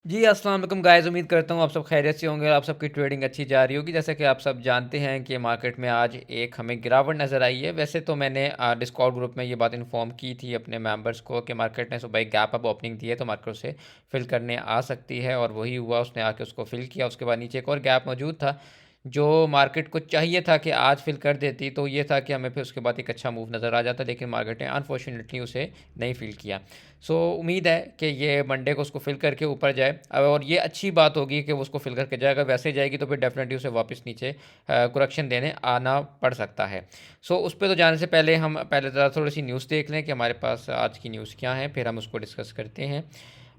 जी, अस्सलाम वालेकुम गाइज़। उम्मीद करता हूँ आप सब खैरियत से होंगे और आप सबकी ट्रेडिंग अच्छी जा रही होगी। जैसा कि आप सब जानते हैं कि मार्केट में आज एक हमें गिरावट नज़र आई है। वैसे तो मैंने डिस्कॉर्ड ग्रुप में ये बात इन्फॉर्म की थी अपने मेंबर्स को कि मार्केट ने सुबह एक गैप अप ओपनिंग दी है, तो मार्केट उसे फिल करने आ सकती है और वही हुआ। उसने आके उसको फिल किया। उसके बाद नीचे एक और गैप मौजूद था जो मार्केट को चाहिए था कि आज फिल कर देती, तो ये था कि हमें फिर उसके बाद एक अच्छा मूव नज़र आ जाता, लेकिन मार्केट ने अनफॉर्चुनेटली उसे नहीं फिल किया। सो उम्मीद है कि ये मंडे को उसको फिल करके ऊपर जाए और ये अच्छी बात होगी कि वो उसको फिल करके जाए। अगर वैसे जाएगी तो फिर डेफिनेटली उसे वापस नीचे करेक्शन देने आना पड़ सकता है। सो उस पर तो जाने से पहले हम पहले ज़रा थोड़ी सी न्यूज़ देख लें कि हमारे पास आज की न्यूज़ क्या है, फिर हम उसको डिस्कस करते हैं।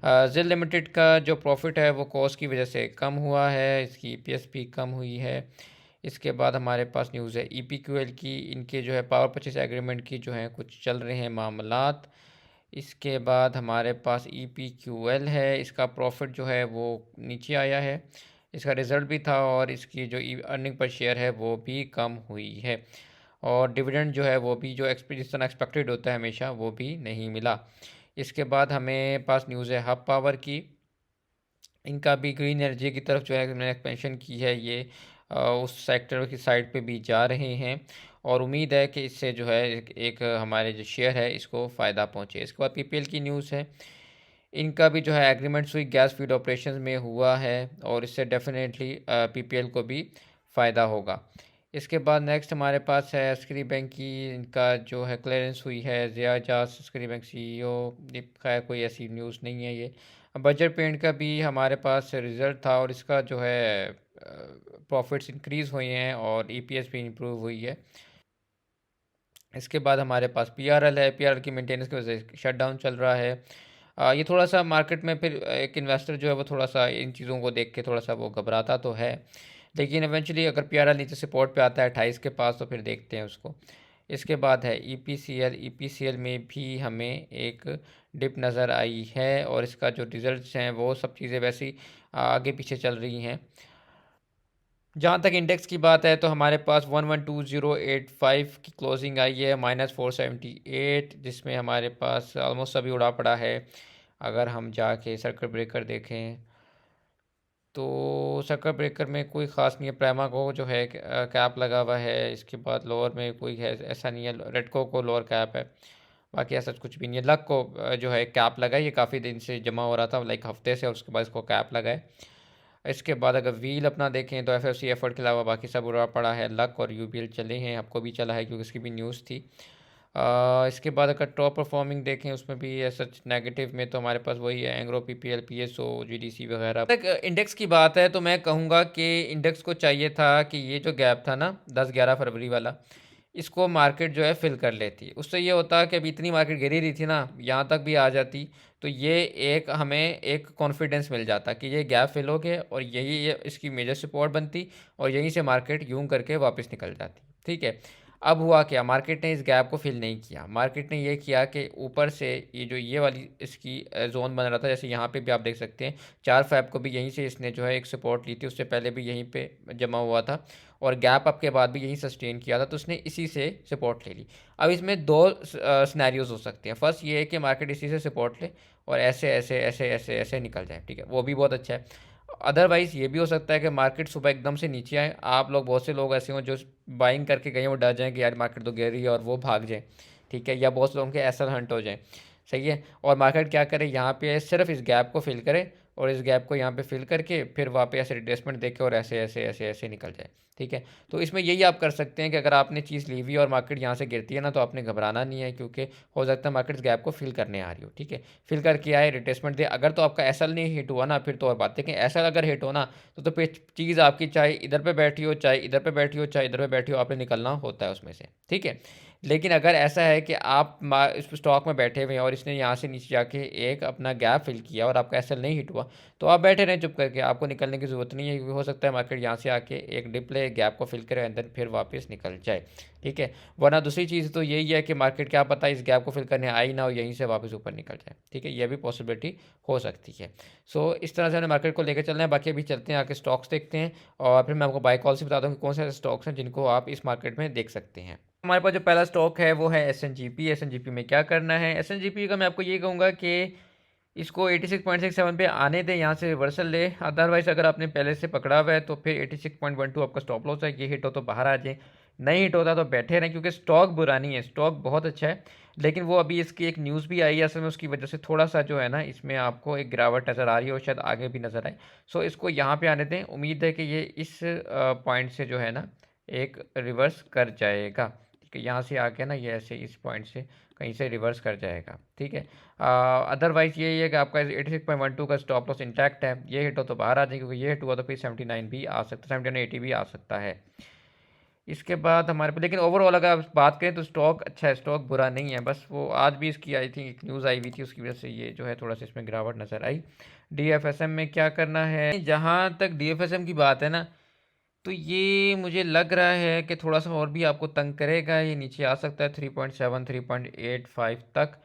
जिल लिमिटेड का जो प्रॉफिट है वो कॉस्ट की वजह से कम हुआ है, इसकी ईपीएस भी कम हुई है। इसके बाद हमारे पास न्यूज़ है ईपीक्यूएल की। इनके जो है पावर परचेस एग्रीमेंट की जो है कुछ चल रहे हैं मामलात। इसके बाद हमारे पास ईपीक्यूएल है, इसका प्रॉफिट जो है वो नीचे आया है। इसका रिज़ल्ट भी था और इसकी जो अर्निंग पर शेयर है वो भी कम हुई है। और डिविडेंड जो है वो भी जो जिस तरह एक्सपेक्टेड होता है हमेशा, वो भी नहीं मिला। इसके बाद हमें पास न्यूज़ है हब पावर की। इनका भी ग्रीन एनर्जी की तरफ जो है मैंने एक्सपेंशन की है, ये उस सेक्टर की साइड पे भी जा रहे हैं और उम्मीद है कि इससे जो है एक हमारे जो शेयर है इसको फ़ायदा पहुंचे। इसके बाद पीपीएल की न्यूज़ है। इनका भी जो है एग्रीमेंट्स हुई गैस फील्ड ऑपरेशंस में हुआ है और इससे डेफिनेटली पीपीएल को भी फ़ायदा होगा। इसके बाद नेक्स्ट हमारे पास है अस्करी बैंक की। इनका जो है क्लियरेंस हुई है। ज़िया जास अस्करी बैंक सीईओ। खैर कोई ऐसी न्यूज़ नहीं है ये। बजर पेंट का भी हमारे पास रिज़ल्ट था और इसका जो है प्रॉफिट्स इंक्रीज़ हुए हैं और ईपीएस भी इंप्रूव हुई है। इसके बाद हमारे पास पीआरएल है। पीआरएल की मेंटेनेंस की वजह से शट डाउन चल रहा है। ये थोड़ा सा मार्केट में फिर एक इन्वेस्टर जो है वो थोड़ा सा इन चीज़ों को देख के थोड़ा सा वो घबराता तो है, लेकिन इवेंचुअली अगर पीआरएल नीचे सपोर्ट पे आता है 28 के पास तो फिर देखते हैं उसको। इसके बाद है ईपीसीएल। ईपीसीएल में भी हमें एक डिप नज़र आई है और इसका जो रिजल्ट्स हैं वो सब चीज़ें वैसी आगे पीछे चल रही हैं। जहाँ तक इंडेक्स की बात है तो हमारे पास 112085 की क्लोजिंग आई है, -478, जिसमें हमारे पास ऑलमोस्ट सभी उड़ा पड़ा है। अगर हम जाके सर्किट ब्रेकर देखें तो सर्किट ब्रेकर में कोई ख़ास नहीं है। प्राइमा को जो है कैप लगा हुआ है। इसके बाद लोअर में कोई है ऐसा नहीं है। रेडको को लोअर कैप है, बाकी ऐसा कुछ भी नहीं है। लक को जो है कैप लगा है, ये काफ़ी दिन से जमा हो रहा था लाइक हफ्ते से, और उसके बाद इसको कैप लगा है। इसके बाद अगर व्हील अपना देखें तो एफएफसी एफर्ट के अलावा बाकी सब उड़ा पड़ा है। लक और यूबीएल चले हैं, आपको भी चला है क्योंकि इसकी भी न्यूज़ थी। इसके बाद अगर टॉप परफॉर्मिंग देखें उसमें भी सच नेगेटिव में तो हमारे पास वही है एंग्रो पीपीएल पीएसओ जीडीसी वगैरह। तक इंडेक्स की बात है तो मैं कहूँगा कि इंडेक्स को चाहिए था कि ये जो गैप था ना 10-11 फरवरी वाला, इसको मार्केट जो है फिल कर लेती। उससे ये होता कि अभी इतनी मार्केट गिरी रही थी ना, यहाँ तक भी आ जाती तो ये एक हमें एक कॉन्फिडेंस मिल जाता कि ये गैप फिल हो गया और यही ये इसकी मेजर सपोर्ट बनती और यहीं से मार्केट यूं करके वापस निकल जाती। ठीक है। अब हुआ क्या, मार्केट ने इस गैप को फिल नहीं किया। मार्केट ने ये किया कि ऊपर से ये जो ये वाली इसकी जोन बन रहा था, जैसे यहाँ पे भी आप देख सकते हैं 4 फेब को भी यहीं से इसने जो है एक सपोर्ट ली थी, उससे पहले भी यहीं पे जमा हुआ था और गैप अप के बाद भी यहीं सस्टेन किया था, तो उसने इसी से सपोर्ट ले ली। अब इसमें दो सिनेरियोज हो सकते हैं। फर्स्ट ये है कि मार्केट इसी से सपोर्ट ले और ऐसे ऐसे ऐसे ऐसे ऐसे निकल जाए, ठीक है, वो भी बहुत अच्छा है। अदरवाइज़ ये भी हो सकता है कि मार्केट सुबह एकदम से नीचे आए, आप लोग बहुत से लोग ऐसे हों जो बाइंग करके गए वो डर जाएं कि यार मार्केट तो गिर रही है और वो भाग जाए, ठीक है, या बहुत लोगों के एसल हंट हो जाए। सही है। और मार्केट क्या करे, यहाँ पे सिर्फ इस गैप को फिल करे और इस गैप को यहाँ पे फिल करके फिर वहाँ पे ऐसे रिट्रेसमेंट देके और ऐसे ऐसे ऐसे ऐसे निकल जाए। ठीक है। तो इसमें यही आप कर सकते हैं कि अगर आपने चीज़ ली हुई और मार्केट यहाँ से गिरती है ना, तो आपने घबराना नहीं है, क्योंकि हो सकता है मार्केट इस गैप को फिल करने आ रही हो। ठीक है। फिल करके आए, रिट्रेसमेंट दे। अगर तो आपका एसएल नहीं हिट हुआ ना, फिर तो और बात। लेकिन एसएल अगर हिट हो ना, तो फिर चीज़ आपकी चाहे इधर पे बैठी हो, चाहे इधर पे बैठी हो, चाहे इधर पे बैठी हो, आपने निकलना होता है उसमें से। ठीक है। लेकिन अगर ऐसा है कि आप इस स्टॉक में बैठे हुए हैं और इसने यहाँ से नीचे जाके एक अपना गैप फिल किया और आपका एसएल नहीं हिट हुआ, तो आप बैठे रहें चुप करके, आपको निकलने की ज़रूरत नहीं है, क्योंकि हो सकता है मार्केट यहाँ से आके एक डिप ले, गैप को फिल करे एंड देन फिर वापस निकल जाए। ठीक है। वरना दूसरी चीज़ तो यही है कि मार्केट क्या पता इस गैप को फिल करने आई ना, और यहीं से वापस ऊपर निकल जाए। ठीक है, यह भी पॉसिबिलिटी हो सकती है। सो इस तरह से हमें मार्केट को लेकर चलना है। बाकी अभी चलते हैं, आके स्टॉक्स देखते हैं और फिर मैं आपको बाय कॉल से बता दूँ कि कौन से स्टॉक्स हैं जिनको आप इस मार्केट में देख सकते हैं। हमारे पास जो पहला स्टॉक है वो है S N G P. S N G P में क्या करना है, एस एन जी पी का मैं आपको ये कहूँगा कि इसको 86.67 पे आने दें, यहाँ से रिवर्सल ले। अदरवाइज अगर आपने पहले से पकड़ा हुआ है तो फिर 86.12 आपका स्टॉप लॉस है। ये हिट हो तो बाहर आ जाए, नहीं हिट होता तो बैठे रहें, क्योंकि स्टॉक बुरा नहीं है, स्टॉक बहुत अच्छा है। लेकिन वो अभी इसकी एक न्यूज़ भी आई है असल में, उसकी वजह से थोड़ा सा जो है ना इसमें आपको एक गिरावट नज़र आ रही है और शायद आगे भी नज़र आए। सो इसको यहाँ पे आने दें, उम्मीद है कि ये इस पॉइंट से जो है ना एक रिवर्स कर जाएगा। ठीक है, यहाँ से आके ना ये ऐसे इस पॉइंट से कहीं से रिवर्स कर जाएगा। ठीक है, अदरवाइज़ यही है कि आपका 86.12 का स्टॉप लॉस इंटैक्ट है। ये हिट हो तो बाहर आ जाए, क्योंकि ये हिट हुआ तो फिर 79 भी आ सकता है, 79 80 भी आ सकता है। इसके बाद हमारे पे लेकिन ओवरऑल अगर आप बात करें तो स्टॉक अच्छा है, स्टॉक बुरा नहीं है। बस वो आज भी इसकी आई थी एक न्यूज़ आई हुई थी, उसकी वजह से ये जो है थोड़ा सा इसमें गिरावट नज़र आई। डीएफएसएम में क्या करना है, जहाँ तक डीएफएसएम की बात है ना, तो ये मुझे लग रहा है कि थोड़ा सा और भी आपको तंग करेगा। ये नीचे आ सकता है 3.7 3.85 तक।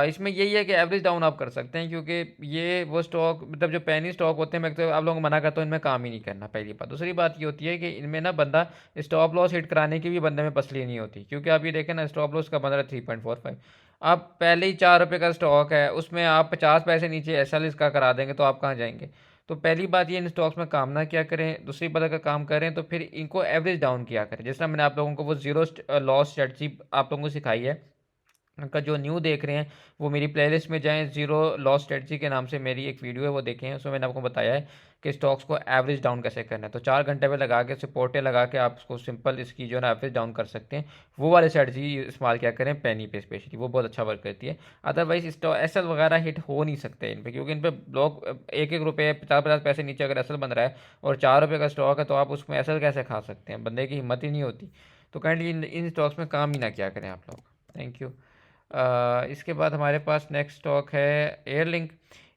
इसमें यही है कि एवरेज डाउन आप कर सकते हैं, क्योंकि ये वो स्टॉक मतलब जो पेनी स्टॉक होते हैं, मैं तो आप लोगों को मना करता हूँ इनमें काम ही नहीं करना, पहली बात। दूसरी बात ये होती है कि इनमें ना बंदा स्टॉप लॉस हिट कराने की भी बंदे में पसली नहीं होती, क्योंकि आप ये देखें ना स्टॉप लॉस का बन रहा है 3.45। आप पहले ही 4 रुपये का स्टॉक है, उसमें आप 50 पैसे नीचे एस एल इसका करा देंगे तो आप कहाँ जाएंगे। तो पहली बात ये इन स्टॉक्स में काम ना किया करें। दूसरी बात अगर काम करें तो फिर इनको एवरेज डाउन किया करें। जिस तरह मैंने आप लोगों को वो जीरो लॉस स्ट्रेटजी आप लोगों को सिखाई है, उनका जो न्यू देख रहे हैं वो मेरी प्लेलिस्ट में जाएं, जीरो लॉस स्ट्रेटजी के नाम से मेरी एक वीडियो है वो देखें। उसमें मैंने आपको बताया है कि स्टॉक्स को एवरेज डाउन कैसे करना है। तो 4 घंटे पे लगा के सपोर्टें लगा के आप उसको सिंपल इसकी जो है ना एवरेज डाउन कर सकते हैं। वो वाली स्ट्रेटजी इस्तेमाल क्या करें पेनी पे, स्पेशली वो बहुत अच्छा वर्क करती है। अदरवाइज स्टॉक एसएल वगैरह हिट हो नहीं सकते इन पे, क्योंकि इन पे लोग 1 1 रुपये 50 50 पैसे नीचे अगर एसएल बन रहा है और 4 रुपये का स्टॉक है, तो आप उसमें एसएल कैसे खा सकते हैं, बंदे की हिम्मत ही नहीं होती। तो काइंडली इन स्टॉक्स में काम ही ना किया करें आप लोग। Thank you. इसके बाद हमारे पास नेक्स्ट स्टॉक है एयरलिंक।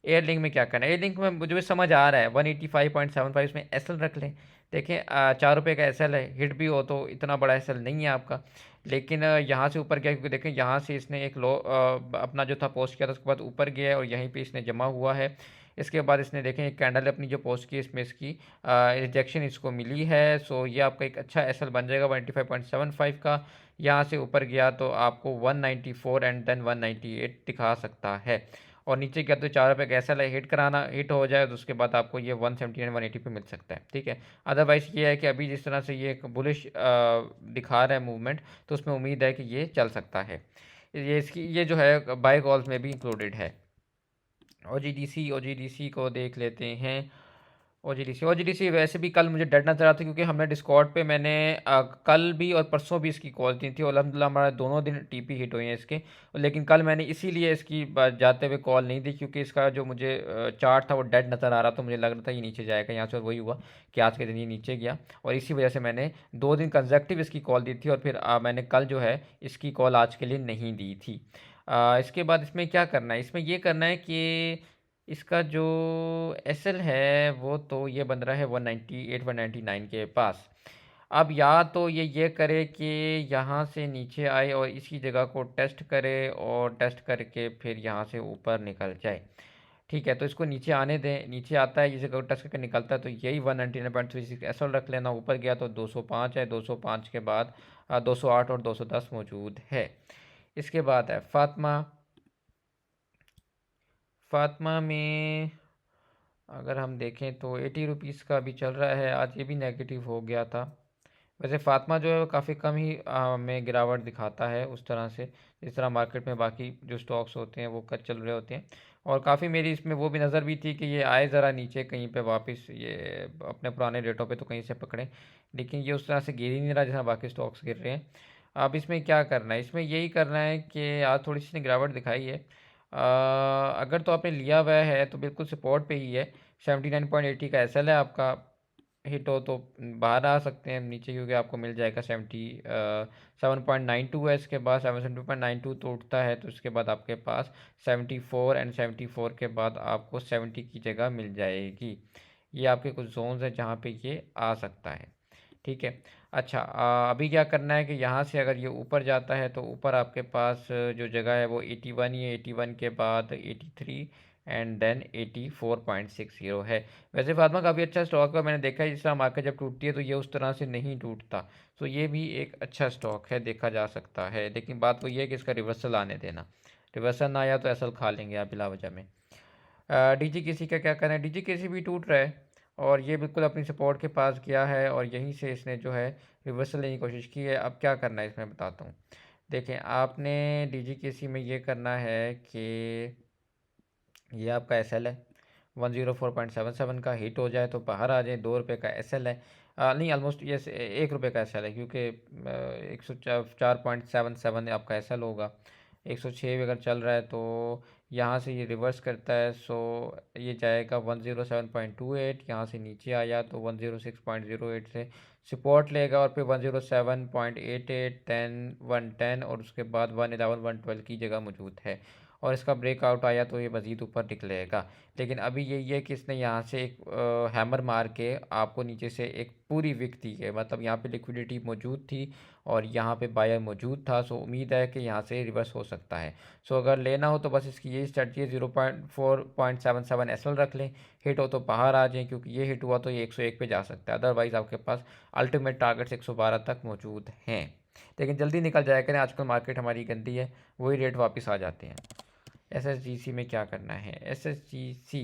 एयरलिंक में क्या करना है, एयरलिंक में मुझे भी समझ आ रहा है 185.75 इसमें एसएल रख लें। देखें 4 रुपये का एसएल है, हिट भी हो तो इतना बड़ा एसएल नहीं है आपका। लेकिन यहाँ से ऊपर गया, क्योंकि देखें यहाँ से इसने एक लो अपना जो था पोस्ट किया था, उसके बाद ऊपर गया है और यहीं पे इसने जमा हुआ है। इसके बाद इसने देखें एक कैंडल अपनी जो पोस्ट की इसमें इसकी रिजेक्शन इसको मिली है। सो ये आपका एक अच्छा एसएल बन जाएगा 185.75 का। यहाँ से ऊपर गया तो आपको 194 एंड देन 198 दिखा सकता है। और नीचे गया तो 4 रुपये का एसएल है, हिट कराना हिट हो जाए तो उसके बाद आपको ये 179 180 पे मिल सकता है। ठीक है, अदरवाइज़ ये है कि अभी जिस तरह से ये एक बुलिश दिखा रहा है मूवमेंट, तो उसमें उम्मीद है कि ये चल सकता है। ये इसकी ये जो है बाय कॉल्स में भी इंक्लूडेड है। ओजीडीसी को देख लेते हैं। ओजीडीसी वैसे भी कल मुझे डर नजर आता, क्योंकि हमने डिस्कॉर्ड पे मैंने कल भी और परसों भी इसकी कॉल दी थी और अल्हम्दुलिल्लाह हमारा दोनों दिन टीपी हिट हुए हैं इसके। लेकिन कल मैंने इसीलिए इसकी जाते हुए कॉल नहीं दी, क्योंकि इसका जो मुझे चार्ट था वो डेड नज़र आ रहा, तो मुझे लग रहा था ये नीचे जाएगा यहाँ से, और वही हुआ कि आज के दिन ये नीचे गया। और इसी वजह से मैंने 2 दिन कंजेक्टिव इसकी कॉल दी थी, और फिर मैंने कल जो है इसकी कॉल आज के लिए नहीं दी थी। इसके बाद इसमें क्या करना है, इसमें ये करना है कि इसका जो एसएल है वो तो ये बन रहा है 198 199 के पास। अब या तो ये करे कि यहाँ से नीचे आए और इसी जगह को टेस्ट करे और टेस्ट करके फिर यहाँ से ऊपर निकल जाए। ठीक है, तो इसको नीचे आने दें। नीचे आता है, इस जगह को टच करके निकलता है, तो यही 199.36 एसएल रख लेना। ऊपर गया तो 205 है, 205 के बाद 208 और 210 मौजूद है। इसके बाद है फातिमा। फातिमा में अगर हम देखें तो 80 रुपीज़ का भी चल रहा है, आज ये भी नेगेटिव हो गया था। वैसे फातिमा जो है वो काफ़ी कम ही में गिरावट दिखाता है उस तरह से, जिस तरह मार्केट में बाकी जो स्टॉक्स होते हैं वो कच चल रहे होते हैं। और काफ़ी मेरी इसमें वो भी नज़र भी थी कि ये आए ज़रा नीचे कहीं पे वापस, ये अपने पुराने रेटों पे तो कहीं से पकड़ें, लेकिन ये उस तरह से गिर ही नहीं रहा जैसा बाकी स्टॉक्स गिर रहे हैं। अब इसमें क्या करना है, इसमें यही करना है कि आज थोड़ी सी गिरावट दिखाई है। अगर तो आपने लिया हुआ है तो बिल्कुल सपोर्ट पे ही है। 79.80 का एसएल है आपका, हिट हो तो बाहर आ सकते हैं नीचे, क्योंकि आपको मिल जाएगा 77.92 है। इसके बाद 72.92 तो उठता है, तो इसके बाद आपके पास 74 एंड 74 के बाद आपको 70 की जगह मिल जाएगी। ये आपके कुछ जोन्स हैं जहाँ पे ये आ सकता है। ठीक है, अच्छा अभी क्या करना है कि यहाँ से अगर ये ऊपर जाता है तो ऊपर आपके पास जो जगह है वो 81 ही है, 81 के बाद 83 एंड देन 84.60 है। वैसे फातिमा काफ़ी अच्छा स्टॉक है, मैंने देखा है जिस तरह मार्केट जब टूटती है तो ये उस तरह से नहीं टूटता। तो ये भी एक अच्छा स्टॉक है, देखा जा सकता है। लेकिन बात वो ये है कि इसका रिवर्सल आने देना, रिवर्सल ना आया तो एसल खा लेंगे आप बिला वजह में। डीजी किसी का क्या करना है, डीजी किसी भी टूट रहा है और ये बिल्कुल अपनी सपोर्ट के पास गया है और यहीं से इसने जो है रिवर्सल लेने की कोशिश की है। अब क्या करना है इसमें बताता हूँ। देखें, आपने डीजी किसी में ये करना है कि ये आपका एस एल है 104.77 का, हिट हो जाए तो बाहर आ जाए। 2 रुपये का एस एल है, नहीं ऑलमोस्ट ये 1 रुपये का एस एल है, क्योंकि 104.77 आपका एस एल होगा। 106 अगर चल रहा है तो यहाँ से ये रिवर्स करता है, सो ये जाएगा 107.28। यहाँ से नीचे आया तो 106.08 से सपोर्ट लेगा और फिर 107.88, 10, 110 और उसके बाद 111, 112 की जगह मौजूद है। और इसका ब्रेकआउट आया तो ये मज़ीद ऊपर निकलेगा। लेकिन अभी यही है कि इसने यहाँ से एक हैमर मार के आपको नीचे से एक पूरी विक दी है, मतलब यहाँ पे लिक्विडिटी मौजूद थी और यहाँ पे बायर मौजूद था। सो उम्मीद है कि यहाँ से रिवर्स हो सकता है। सो अगर लेना हो तो बस इसकी यही स्ट्रेटजी है, 0.4.77 एसएल रख लें। हिट हो तो बाहर आ जाएं, क्योंकि ये हिट हुआ तो ये 101 पे जा सकता है, अदरवाइज़ आपके पास अल्टीमेट टारगेट्स 112 तक मौजूद हैं। लेकिन जल्दी निकल जाया करें, आजकल मार्केट हमारी गंदी है, वही रेट वापस आ जाते हैं। एसएसजीसी में क्या करना है, एसएसजीसी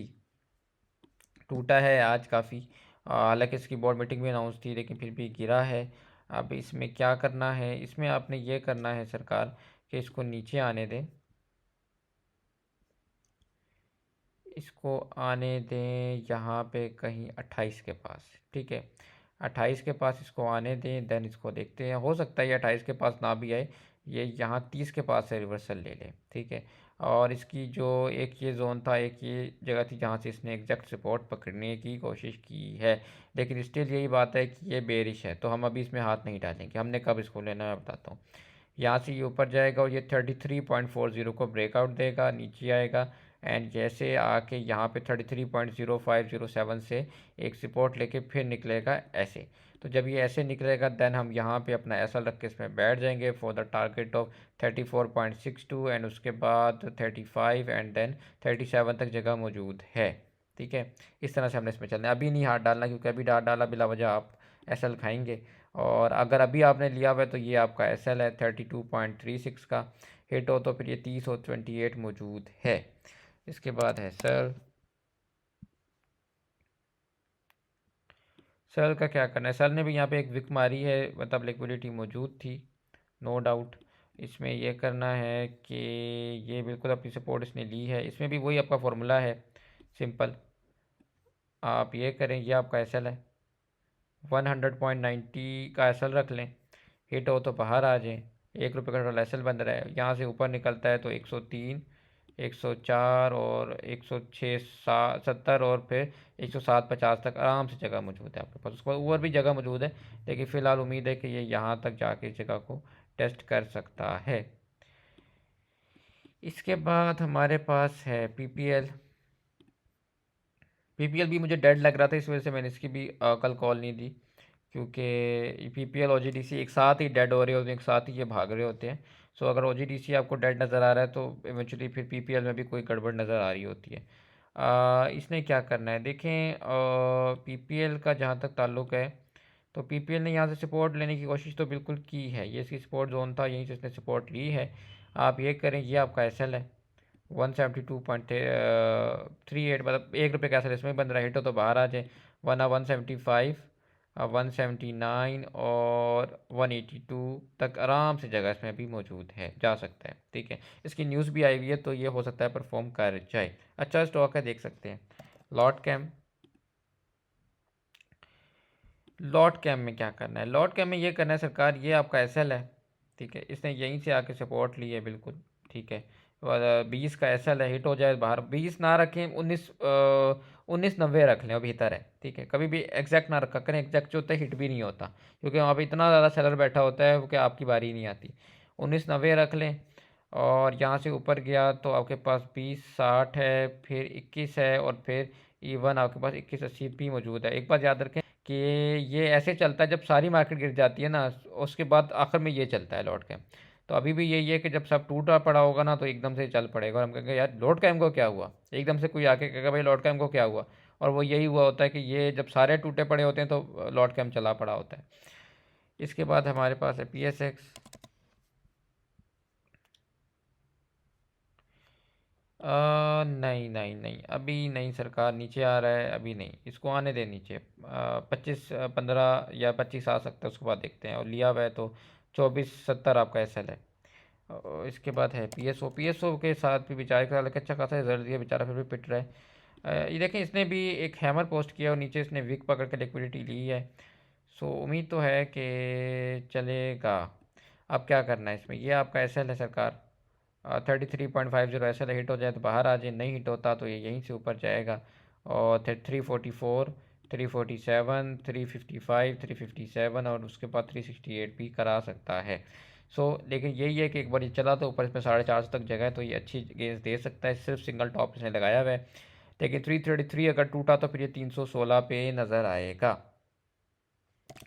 टूटा है आज काफ़ी, हालांकि इसकी बोर्ड मीटिंग भी अनाउंस थी लेकिन फिर भी गिरा है। अब इसमें क्या करना है, इसमें आपने ये करना है सरकार कि इसको नीचे आने दें, इसको आने दें यहाँ पे कहीं 28 के पास, ठीक है। 28 के पास इसको आने दें, देन इसको देखते हैं। हो सकता है ये 28 के पास ना भी आए, ये यहाँ 30 के पास से रिवर्सल ले ले, ठीक है। और इसकी जो एक ये जोन था, एक ये जगह थी जहाँ से इसने एग्जैक्ट सपोर्ट पकड़ने की कोशिश की है, लेकिन स्टिल यही बात है कि ये बेरिश है, तो हम अभी इसमें हाथ नहीं डालेंगे। हमने कब इसको लेना है बताता हूँ। यहाँ से ये ऊपर जाएगा और ये 33.40 को ब्रेकआउट देगा, नीचे आएगा एंड जैसे आके यहाँ पे 33.0507 से एक सपोर्ट लेके फिर निकलेगा ऐसे। तो जब ये ऐसे निकलेगा देन हम यहाँ पे अपना ऐसा रख के इसमें बैठ जाएंगे for the target of 34.62 and उसके बाद 35 एंड देन 37 तक जगह मौजूद है, ठीक है। इस तरह से हमने इसमें चलना है, अभी नहीं हाथ डालना, क्योंकि अभी हाथ डाला बिला वजह आप एसएल खाएंगे। और अगर अभी आपने लिया हुआ है तो ये आपका एसएल है 32.36 का, हिट हो तो फिर ये 30 और 28 मौजूद है। इसके बाद है सेल, सेल का क्या करना है। सेल ने भी यहाँ पे एक विक मारी है, मतलब लिक्विडिटी मौजूद थी नो डाउट। इसमें यह करना है कि ये बिल्कुल अपनी सपोर्ट इसने ली है, इसमें भी वही आपका फॉर्मूला है सिंपल। आप ये करें, ये आपका एसएल है 100.90 का एसएल रख लें, हिट हो तो बाहर आ जाएं। 1 रुपये का टोटल एसएल बन रहा है, यहाँ से ऊपर निकलता है तो 103, 104 और 106, 70 और फिर 107.50 तक आराम से जगह मौजूद है आपके पास। उसको ऊपर भी जगह मौजूद है, लेकिन फ़िलहाल उम्मीद है कि ये यहाँ तक जाके इस जगह को टेस्ट कर सकता है। इसके बाद हमारे पास है पीपीएल। पीपीएल भी मुझे डेड लग रहा था, इस वजह से मैंने इसकी भी कल कॉल नहीं दी, क्योंकि पीपीएल और ओजीडीसी एक साथ ही डेड हो रहे होते हैं, एक साथ ही ये भाग रहे होते हैं। सो अगर ओजीडीसी आपको डेड नज़र आ रहा है तो इवेंचुअली फिर पीपीएल में भी कोई गड़बड़ नज़र आ रही होती है। इसने क्या करना है देखें, पीपीएल का जहाँ तक ताल्लुक़ है तो पीपीएल ने यहाँ से सपोर्ट लेने की कोशिश तो बिल्कुल की है, ये इसकी सपोर्ट जोन था, यहीं से इसने सपोर्ट ली है। आप ये करें, ये आपका एसएल है 172.38, मतलब 1 रुपये का एसएल इसमें बन रहा है, हिट हो तो बाहर आ जाए। वरना 175, 179 और 182 तक आराम से जगह इसमें भी मौजूद है, जा सकता है, ठीक है। इसकी न्यूज़ भी आई हुई है तो ये हो सकता है परफॉर्म कर जाए। अच्छा स्टॉक है, देख सकते हैं। लॉट कैम, लॉट कैम में क्या करना है, लॉट कैम में ये करना है सरकार, ये आपका एसएल है, ठीक है। इसने यहीं से आके सपोर्ट ली है बिल्कुल, ठीक है। और 20 का एसएल है, हिट हो जाए बाहर, 20 ना रखें, 1990 रख लें, वो बेहतर है, ठीक है। कभी भी एग्जैक्ट ना रखा करें, एग्जैक्ट जो होता है हिट भी नहीं होता, क्योंकि वहाँ पे इतना ज़्यादा सेलर बैठा होता है कि आपकी बारी नहीं आती। 1990 रख लें और यहाँ से ऊपर गया तो आपके पास 2060 है, फिर 21 है और फिर इवन आपके पास 2180 भी मौजूद है। एक बात याद रखें कि ये ऐसे चलता है, जब सारी मार्केट गिर जाती है ना उसके बाद आखिर में ये चलता है लॉट कैम। तो अभी भी यही है कि जब सब टूटा पड़ा होगा ना तो एकदम से चल पड़ेगा और हम कहेंगे यार लॉट कैम को क्या हुआ, एकदम से कोई आके कहेगा भाई लॉट कैम को क्या हुआ, और वो यही हुआ होता है कि ये जब सारे टूटे पड़े होते हैं तो लॉट कैम चला पड़ा होता है। इसके बाद हमारे पास है पीएसएक्स। नहीं नहीं नहीं, अभी नहीं, सरकार नीचे आ रहा है, अभी नहीं, इसको आने दें नीचे। 25 15 या 25 आ सकता है, उसके बाद देखते हैं। और लिया हुआ है तो 24 70 आपका एसएल है। और इसके बाद है पीएसओ के साथ भी बेचारे का हालांकि अच्छा खासा रिजल्ट दिया, बेचारा फिर भी पिट रहा है। ये देखें, इसने भी एक हैमर पोस्ट किया और नीचे इसने विक पकड़ के लिक्विडिटी ली है। सो उम्मीद तो है कि चलेगा। अब क्या करना है इसमें, ये आपका एसएल है सरकार। 33.50 एस एल हिट हो जाए तो बाहर आ जाए, नहीं हिट होता तो ये यहीं से ऊपर जाएगा। और 344, 347, 355, 357 और उसके बाद 368 भी करा सकता है। लेकिन यही है कि एक बार ये चला तो ऊपर इसमें 450 तक जगह है, तो ये अच्छी गेंद दे सकता है। सिर्फ सिंगल टॉप इसने लगाया हुआ है, लेकिन 333 अगर टूटा तो फिर ये 316 पे नज़र आएगा।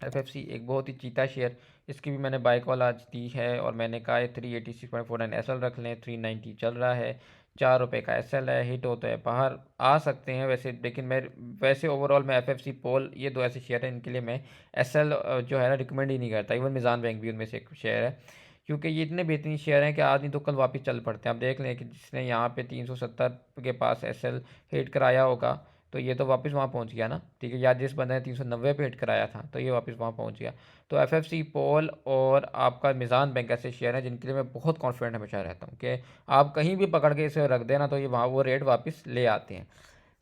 एफएफसी एक बहुत ही चीता शेयर, इसकी भी मैंने बाय कॉल आज दी है और मैंने कहा है 386.49 एसएल रख लें। 390 चल रहा है, ₹4 का एसएल है, हिट होता है बाहर आ सकते हैं वैसे, लेकिन मैं वैसे ओवरऑल मैं एफएफसी पोल ये दो ऐसे शेयर हैं इनके लिए मैं एसएल जो है ना रिकमेंड ही नहीं करता। इवन मिज़ान बैंक भी उनमें से एक शेयर है, क्योंकि ये इतने बेहतरीन शेयर हैं कि आज नहीं तो कल वापस चल पड़ते हैं। आप देख लें कि जिसने यहाँ पे 370 के पास एसएल हिट कराया होगा तो ये तो वापस वहाँ पहुँच गया ना, ठीक है। या जिस बंदे ने 390 पे हिट कराया था तो ये वापस वहाँ पहुँच गया। तो एफएफसी पोल और आपका मिज़ान बैंक ऐसे शेयर हैं जिनके लिए मैं बहुत कॉन्फिडेंट हमेशा रहता हूँ कि आप कहीं भी पकड़ के इसे रख देना तो ये वहाँ वो रेट वापस ले आते हैं।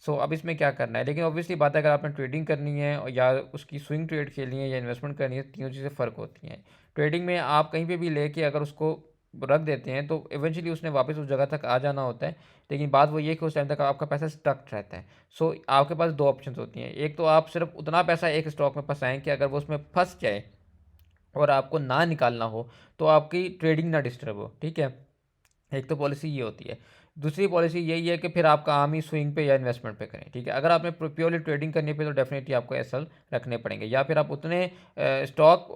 अब इसमें क्या करना है, लेकिन ऑब्वियसली बात है, अगर आपने ट्रेडिंग करनी है और या उसकी स्विंग ट्रेड खेलनी है या इन्वेस्टमेंट करनी है, तीनों चीज़ें फ़र्क होती हैं। ट्रेडिंग में आप कहीं पे भी लेके अगर उसको रख देते हैं तो इवेंचुअली उसने वापस उस जगह तक आ जाना होता है, लेकिन बात वो ये है कि उस टाइम तक आपका पैसा स्टक रहता है। आपके पास दो ऑप्शन होती हैं, एक तो आप सिर्फ उतना पैसा एक स्टॉक में फंसाएं कि अगर वो उसमें फंस जाए और आपको ना निकालना हो तो आपकी ट्रेडिंग ना डिस्टर्ब हो, ठीक है। एक तो पॉलिसी ये होती है। दूसरी पॉलिसी यही है कि फिर आप काम ही स्विंग पे या इन्वेस्टमेंट पे करें, ठीक है। अगर आपने प्योरली ट्रेडिंग करनी पे तो डेफिनेटली आपको एसएल रखने पड़ेंगे, या फिर आप उतने स्टॉक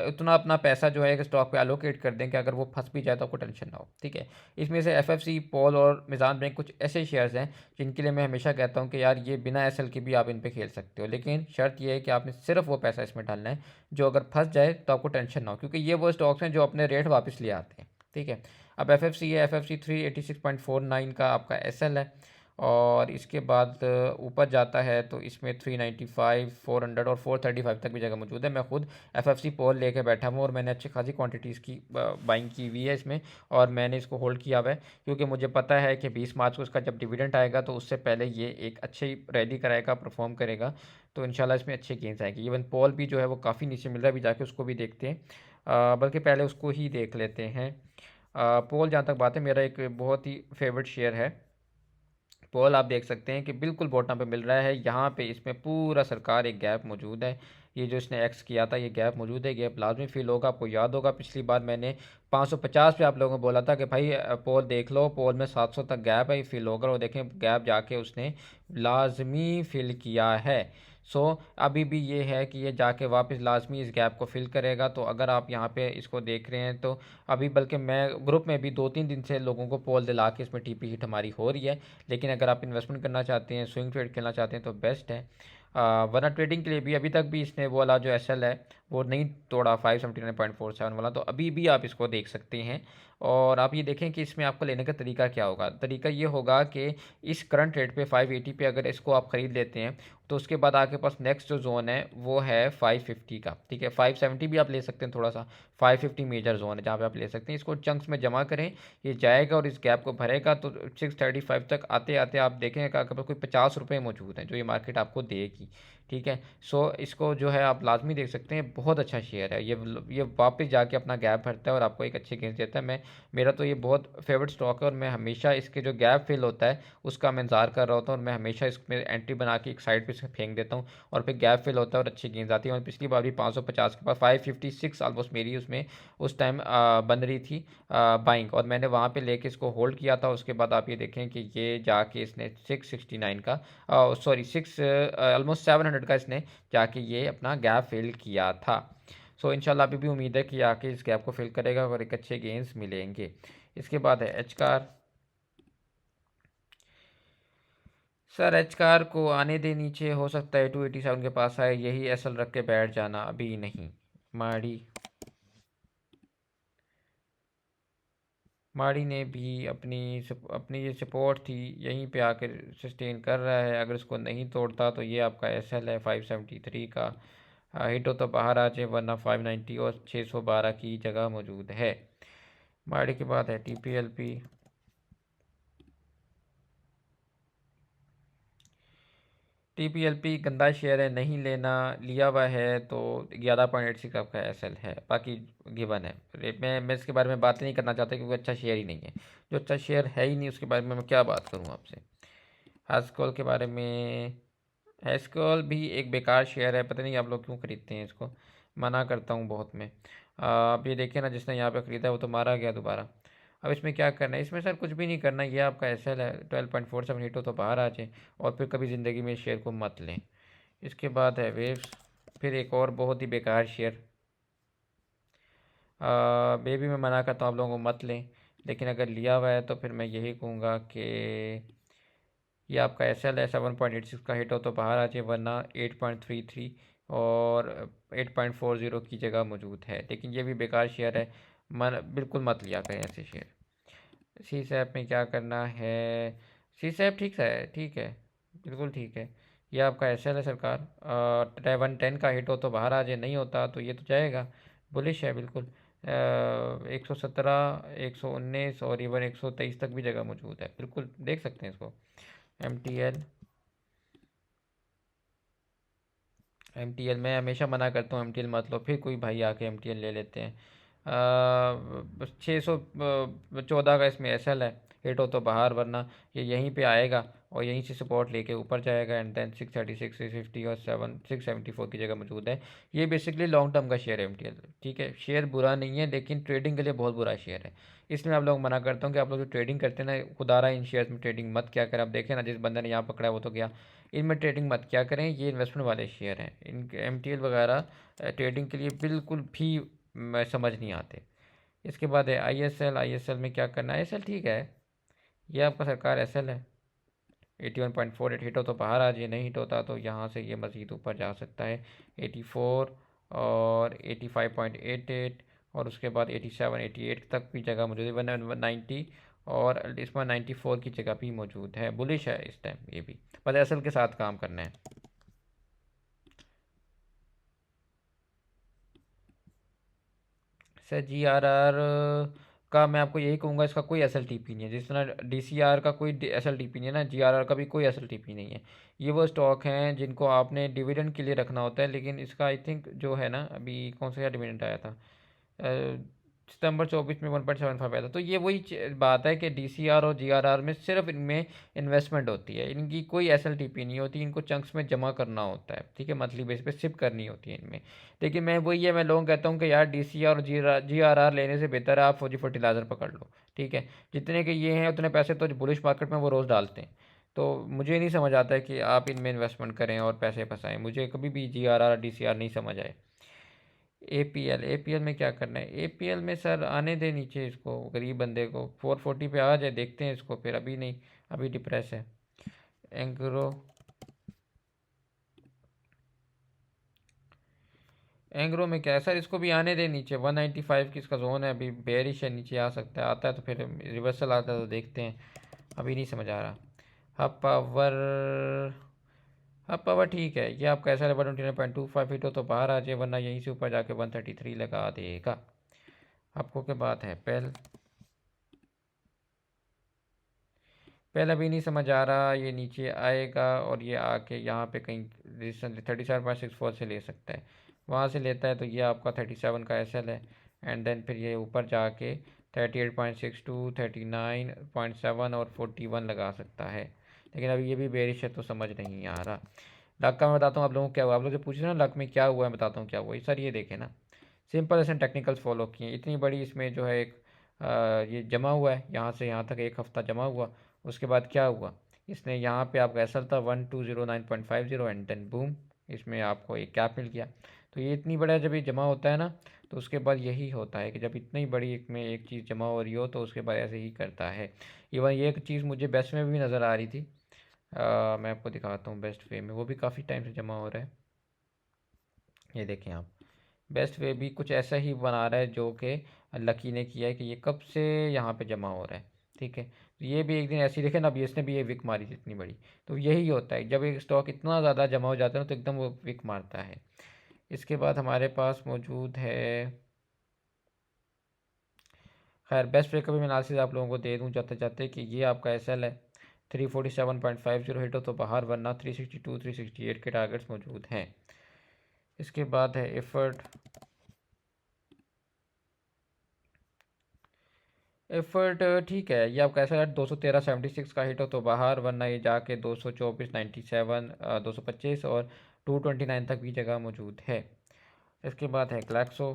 उतना अपना पैसा जो है एक स्टॉक पे एलोकेट कर दें कि अगर वो फंस भी जाए तो आपको टेंशन ना हो, ठीक है। इसमें से एफएफसी पोल और मिज़ान बैंक कुछ ऐसे शेयर्स हैं जिनके लिए मैं हमेशा कहता हूँ कि यार ये बिना एसएल के भी आप इन पे खेल सकते हो, लेकिन शर्त ये है कि आपने सिर्फ वो पैसा इसमें डालना है जो अगर फंस जाए तो आपको टेंशन ना हो, क्योंकि ये वो स्टॉक्स हैं जो अपने रेट वापस ले आते हैं, ठीक है। अब एफएफसी है, एफएफसी 386.49 का आपका एसएल है। और इसके बाद ऊपर जाता है तो इसमें 395, 400 और 435 तक भी जगह मौजूद है। मैं खुद एफएफसी पोल लेके बैठा हूँ और मैंने अच्छी खासी क्वांटिटीज़ की बाइंग की हुई है इसमें, और मैंने इसको होल्ड किया हुआ है क्योंकि मुझे पता है कि 20 मार्च को इसका जब डिविडेंड आएगा तो उससे पहले ये एक अच्छी रैली कराएगा, परफॉर्म करेगा, तो इंशाल्लाह इसमें अच्छे गेंस आएंगे। इवन पोल भी जो है वो काफ़ी नीचे मिल रहा है, अभी जाके उसको भी देखते हैं, बल्कि पहले उसको ही देख लेते हैं। पोल जहाँ तक बात है, मेरा एक बहुत ही फेवरेट शेयर है पोल। आप देख सकते हैं कि बिल्कुल बॉटम पे मिल रहा है, यहाँ पे इसमें पूरा सरकार एक गैप मौजूद है। ये जो इसने एक्स किया था ये गैप मौजूद है, गैप लाजमी फील होगा। आपको याद होगा पिछली बार मैंने 550 पे आप लोगों को बोला था कि भाई पोल देख लो, पोल में 700 तक गैप है, फील होगा। और देखें गैप जाके उसने लाजमी फिल किया है। सो अभी भी ये है कि ये जाके वापस लाजमी इस गैप को फिल करेगा। तो अगर आप यहाँ पे इसको देख रहे हैं तो अभी, बल्कि मैं ग्रुप में भी 2 3 दिन से लोगों को पोल दिला के इसमें टीपी हिट हमारी हो रही है, लेकिन अगर आप इन्वेस्टमेंट करना चाहते हैं, स्विंग ट्रेड खेलना चाहते हैं तो बेस्ट है। वरना ट्रेडिंग के लिए भी अभी तक भी इसने वो वाला जो एसएल है वो नहीं तोड़ा, 579.47 वाला, तो अभी भी आप इसको देख सकते हैं। और आप ये देखें कि इसमें आपको लेने का तरीका क्या होगा। तरीका ये होगा कि इस करंट रेट पे 580 पे अगर इसको आप ख़रीद लेते हैं तो उसके बाद आपके पास नेक्स्ट जो जोन है वो है 550 का, ठीक है। 570 भी आप ले सकते हैं थोड़ा सा, 550 मेजर जोन है जहाँ पे आप ले सकते हैं। इसको चंक्स में जमा करें, ये जाएगा और इस गैप को भरेगा तो 635 तक आते आते आप देखें कि आपके पास कोई ₹50 मौजूद हैं जो ये मार्केट आपको देगी, ठीक है। इसको जो है आप लाजमी देख सकते हैं, बहुत अच्छा शेयर है ये वापस जाके अपना गैप भरता है और आपको एक अच्छे गेंस देता है। मेरा तो ये बहुत फेवरेट स्टॉक है और मैं हमेशा इसके जो गैप फिल होता है उसका मैं इंतजार कर रहा होता हूँ और मैं हमेशा इसमें एंट्री बना के एक साइड पे फेंक देता हूँ और फिर गैप फिल होता है और अच्छी गेंस आती है। और पिछली बार भी 550 के पास 556 ऑलमोस्ट मेरी उसमें उस टाइम बन रही थी बाइंग, और मैंने वहाँ पे लेके इसको होल्ड किया था। उसके बाद आप ये देखें कि ये जाके इसने 669 का, सॉरी 6 ऑलमोस्ट 700 का इसने जाके ये अपना गैप फिल किया था। इंशाल्लाह अभी भी उम्मीद है कि आके इस गैप को फिल करेगा और एक अच्छे गेंस मिलेंगे। इसके बाद है H car. Sir H car को आने दे नीचे, हो सकता है 287 के पास आए, यही एसल रख के बैठ जाना, अभी नहीं। माड़ी माड़ी ने भी अपनी ये सपोर्ट थी यहीं पे आकर सस्टेन कर रहा है। अगर इसको नहीं तोड़ता तो ये आपका एसएल है 573 का। हिट हो तो बाहर आ जाए, वरना 590 और 612 की जगह मौजूद है। माड़ी के बाद है टीपीएलपी। टीपीएलपी गंदा शेयर है, नहीं लेना। लिया हुआ है तो 11.86 आपका एसएल है, बाकी गिवन है। मैं इसके बारे में बात नहीं करना चाहता क्योंकि अच्छा शेयर ही नहीं है। जो अच्छा शेयर है ही नहीं उसके बारे में मैं क्या बात करूँ आपसे। हास्कॉल के बारे में, हास्कॉल भी एक बेकार शेयर है, पता नहीं आप लोग क्यों खरीदते हैं इसको। मना करता हूँ बहुत मैं। अब ये देखिए ना, जिसने यहाँ पे ख़रीदा है वो तो मारा गया दोबारा। अब इसमें क्या करना है, इसमें सर कुछ भी नहीं करना। ये आपका एसएल है 12.47 हिट हो तो बाहर आ जाए, और फिर कभी ज़िंदगी में इस शेयर को मत लें। इसके बाद है वेव्स, फिर एक और बहुत ही बेकार शेयर। बेबी मैं मना करता हूँ आप लोगों को मत लें, लेकिन अगर लिया हुआ है तो फिर मैं यही कहूँगा कि ये आपका एसएल है 7.86 का। हिट हो तो बाहर आ जाए, वरना 8.33 और 8.40 की जगह मौजूद है। लेकिन ये भी बेकार शेयर है, बिल्कुल मत लिया करें ऐसे शेयर। सी सैप में क्या करना है, सी सैप ठीक है, ठीक है, बिल्कुल ठीक है। ये आपका एसएल है सरकार। 110 का हिट हो तो बाहर आ जाए, नहीं होता तो ये तो जाएगा। बुलिश है बिल्कुल। 117, 119 और इवन 123 तक भी जगह मौजूद है, बिल्कुल देख सकते हैं इसको। एम टी एल मैं हमेशा मना करता हूँ एम टी एल मत लो, फिर कोई भाई आके एम टी एल ले लेते हैं। 614 का इसमें एस एल है। हिट हो तो बाहर, वरना ये यहीं पे आएगा और यहीं से सपोर्ट लेके ऊपर जाएगा। एंड देन 636, 650 और 674 की जगह मौजूद है। ये बेसिकली लॉन्ग टर्म का शेयर है एम टी एल। ठीक है, शेयर बुरा नहीं है, लेकिन ट्रेडिंग के लिए बहुत बुरा शेयर है। इसलिए आप लोग मना करता हूँ कि आप लोग जो ट्रेडिंग करते हैं ना, खुदारा इन शेयर्स में ट्रेडिंग मत क्या करें। आप देखें ना, जिस बंदे ने यहाँ पकड़ा है वो तो गया। इनमें ट्रेडिंग मत क्या करें, ये इन्वेस्टमेंट वाले शेयर हैं। इन एम टी एल वगैरह ट्रेडिंग के लिए बिल्कुल भी समझ नहीं आते। इसके बाद है I S L. I S L में क्या करना है, आई एस एल ठीक है, ये आपका सरकार एस एल है। 81.48 हिट हो तो बाहर आ जाइए, नहीं हिट होता तो यहाँ से ये मज़ीद ऊपर जा सकता है। 84 और 85.88 और उसके बाद 87, 88 तक भी जगह मौजूद है। 190 और इसमें 94 की जगह भी मौजूद है। बुलिश है इस टाइम ये भी, बस एस एल के साथ काम करना है। सर जी आर आर का मैं आपको यही कहूँगा, इसका कोई एस एल टी पी नहीं है। जिस तरह डी सी आर का कोई एस एल टी पी नहीं है ना, जी आर आर का भी कोई एस एल टी पी नहीं है। ये वो स्टॉक हैं जिनको आपने डिविडेंड के लिए रखना होता है, लेकिन इसका आई थिंक जो है ना, अभी कौन सा डिविडेंड आया था, सितंबर 24 में 1.75 आया था। तो ये वही बात है कि डीसीआर और जीआरआर में सिर्फ इनमें इन्वेस्टमेंट होती है, इनकी कोई एसएलटीपी नहीं होती। इनको चंक्स में जमा करना होता है, ठीक है, मंथली बेस पे सिप करनी होती है इनमें। लेकिन मैं वही है, मैं लोगों को कहता हूँ कि यार डीसीआर और जीआरआर लेने से बेहतर है आप फौजी फर्टिलाइज़र पकड़ लो। ठीक है, जितने के ये हैं उतने पैसे तो बुलिश मार्केट में वो रोज़ डालते हैं। तो मुझे नहीं समझ आता है कि आप इनमें इन्वेस्टमेंट करें और पैसे फंसाएं। मुझे कभी भी जीआरआर डीसीआर नहीं समझ आए। एपीएल, एपीएल में क्या करना है, एपीएल में सर आने दे नीचे इसको, गरीब बंदे को 440 पे आ जाए, देखते हैं इसको फिर। अभी नहीं, अभी डिप्रेस है। एंग्रो, एंग्रो में क्या है सर, इसको भी आने दे नीचे। 195 की इसका जोन है, अभी बेरिश है, नीचे आ सकता है। आता है तो फिर रिवर्सल आता है तो देखते हैं, अभी नहीं समझ आ रहा। हब पावर, हब पावर ठीक है, ये आपका ऐसा है 129.25 फीट हो तो बाहर आ जाए, वरना यहीं से ऊपर जाके 133 लगा देगा। आपको क्या बात है, पहले भी नहीं समझ आ रहा। ये नीचे आएगा और ये आके यहाँ पे कहीं रेजिस्टेंस 37.64 से ले सकता है। वहाँ से लेता है तो ये आपका 37 का एस एल है। एंड देन फिर ये ऊपर जाके 38.62, 39.7 और 41 लगा सकता है। लेकिन अभी ये भी बेरिश है तो समझ नहीं आ रहा। लक का मैं बताता हूँ आप लोगों को क्या हुआ। आप लोग जो पूछ रहे हैं ना लक में क्या हुआ है, मैं बताता हूँ क्या हुआ। सर ये देखें ना, सिंपल ऐसे टेक्निकल्स फॉलो किए। इतनी बड़ी इसमें जो है एक ये जमा हुआ है, यहाँ से यहाँ तक एक हफ़्ता जमा हुआ। उसके बाद क्या हुआ, इसने यहाँ पे आपका एसल था 1209.50 एंड देन बूम, इसमें आपको एक कैप मिल गया। तो ये इतनी बड़ा जब ये जमा होता है ना, तो उसके बाद यही होता है कि जब इतनी बड़ी एक में एक चीज़ जमा हो रही हो तो उसके बाद ऐसे ही करता है। इवन ये एक चीज़ मुझे बेस्ट में भी नज़र आ रही थी। मैं आपको दिखाता हूँ बेस्ट वे में, वो भी काफ़ी टाइम से जमा हो रहा है। ये देखें आप, बेस्ट वे भी कुछ ऐसा ही बना रहा है जो कि लकी ने किया है कि ये कब से यहाँ पे जमा हो रहा है। ठीक है, तो ये भी एक दिन ऐसी देखे ना, अभी इसने भी ये विक मारी थी इतनी बड़ी। तो यही होता है, जब एक स्टॉक इतना ज़्यादा जमा हो जाता है ना, तो एकदम वो विक मारता है। इसके बाद हमारे पास मौजूद है, खैर बेस्ट ब्रेकअप एनालिसिस आप लोगों को दे दूं जाते जाते कि ये आपका एसएल है, 347.50 हिट हो तो बाहर, वरना 362 368 के टारगेट्स मौजूद हैं। इसके बाद है एफर्ट। एफर्ट ठीक है, ये आपका ऐसा है 213.76 का हिट हो तो बाहर, वरना ये जाके 224.97, 225 और 229 तक भी जगह मौजूद है। इसके बाद है ग्लैक्सो।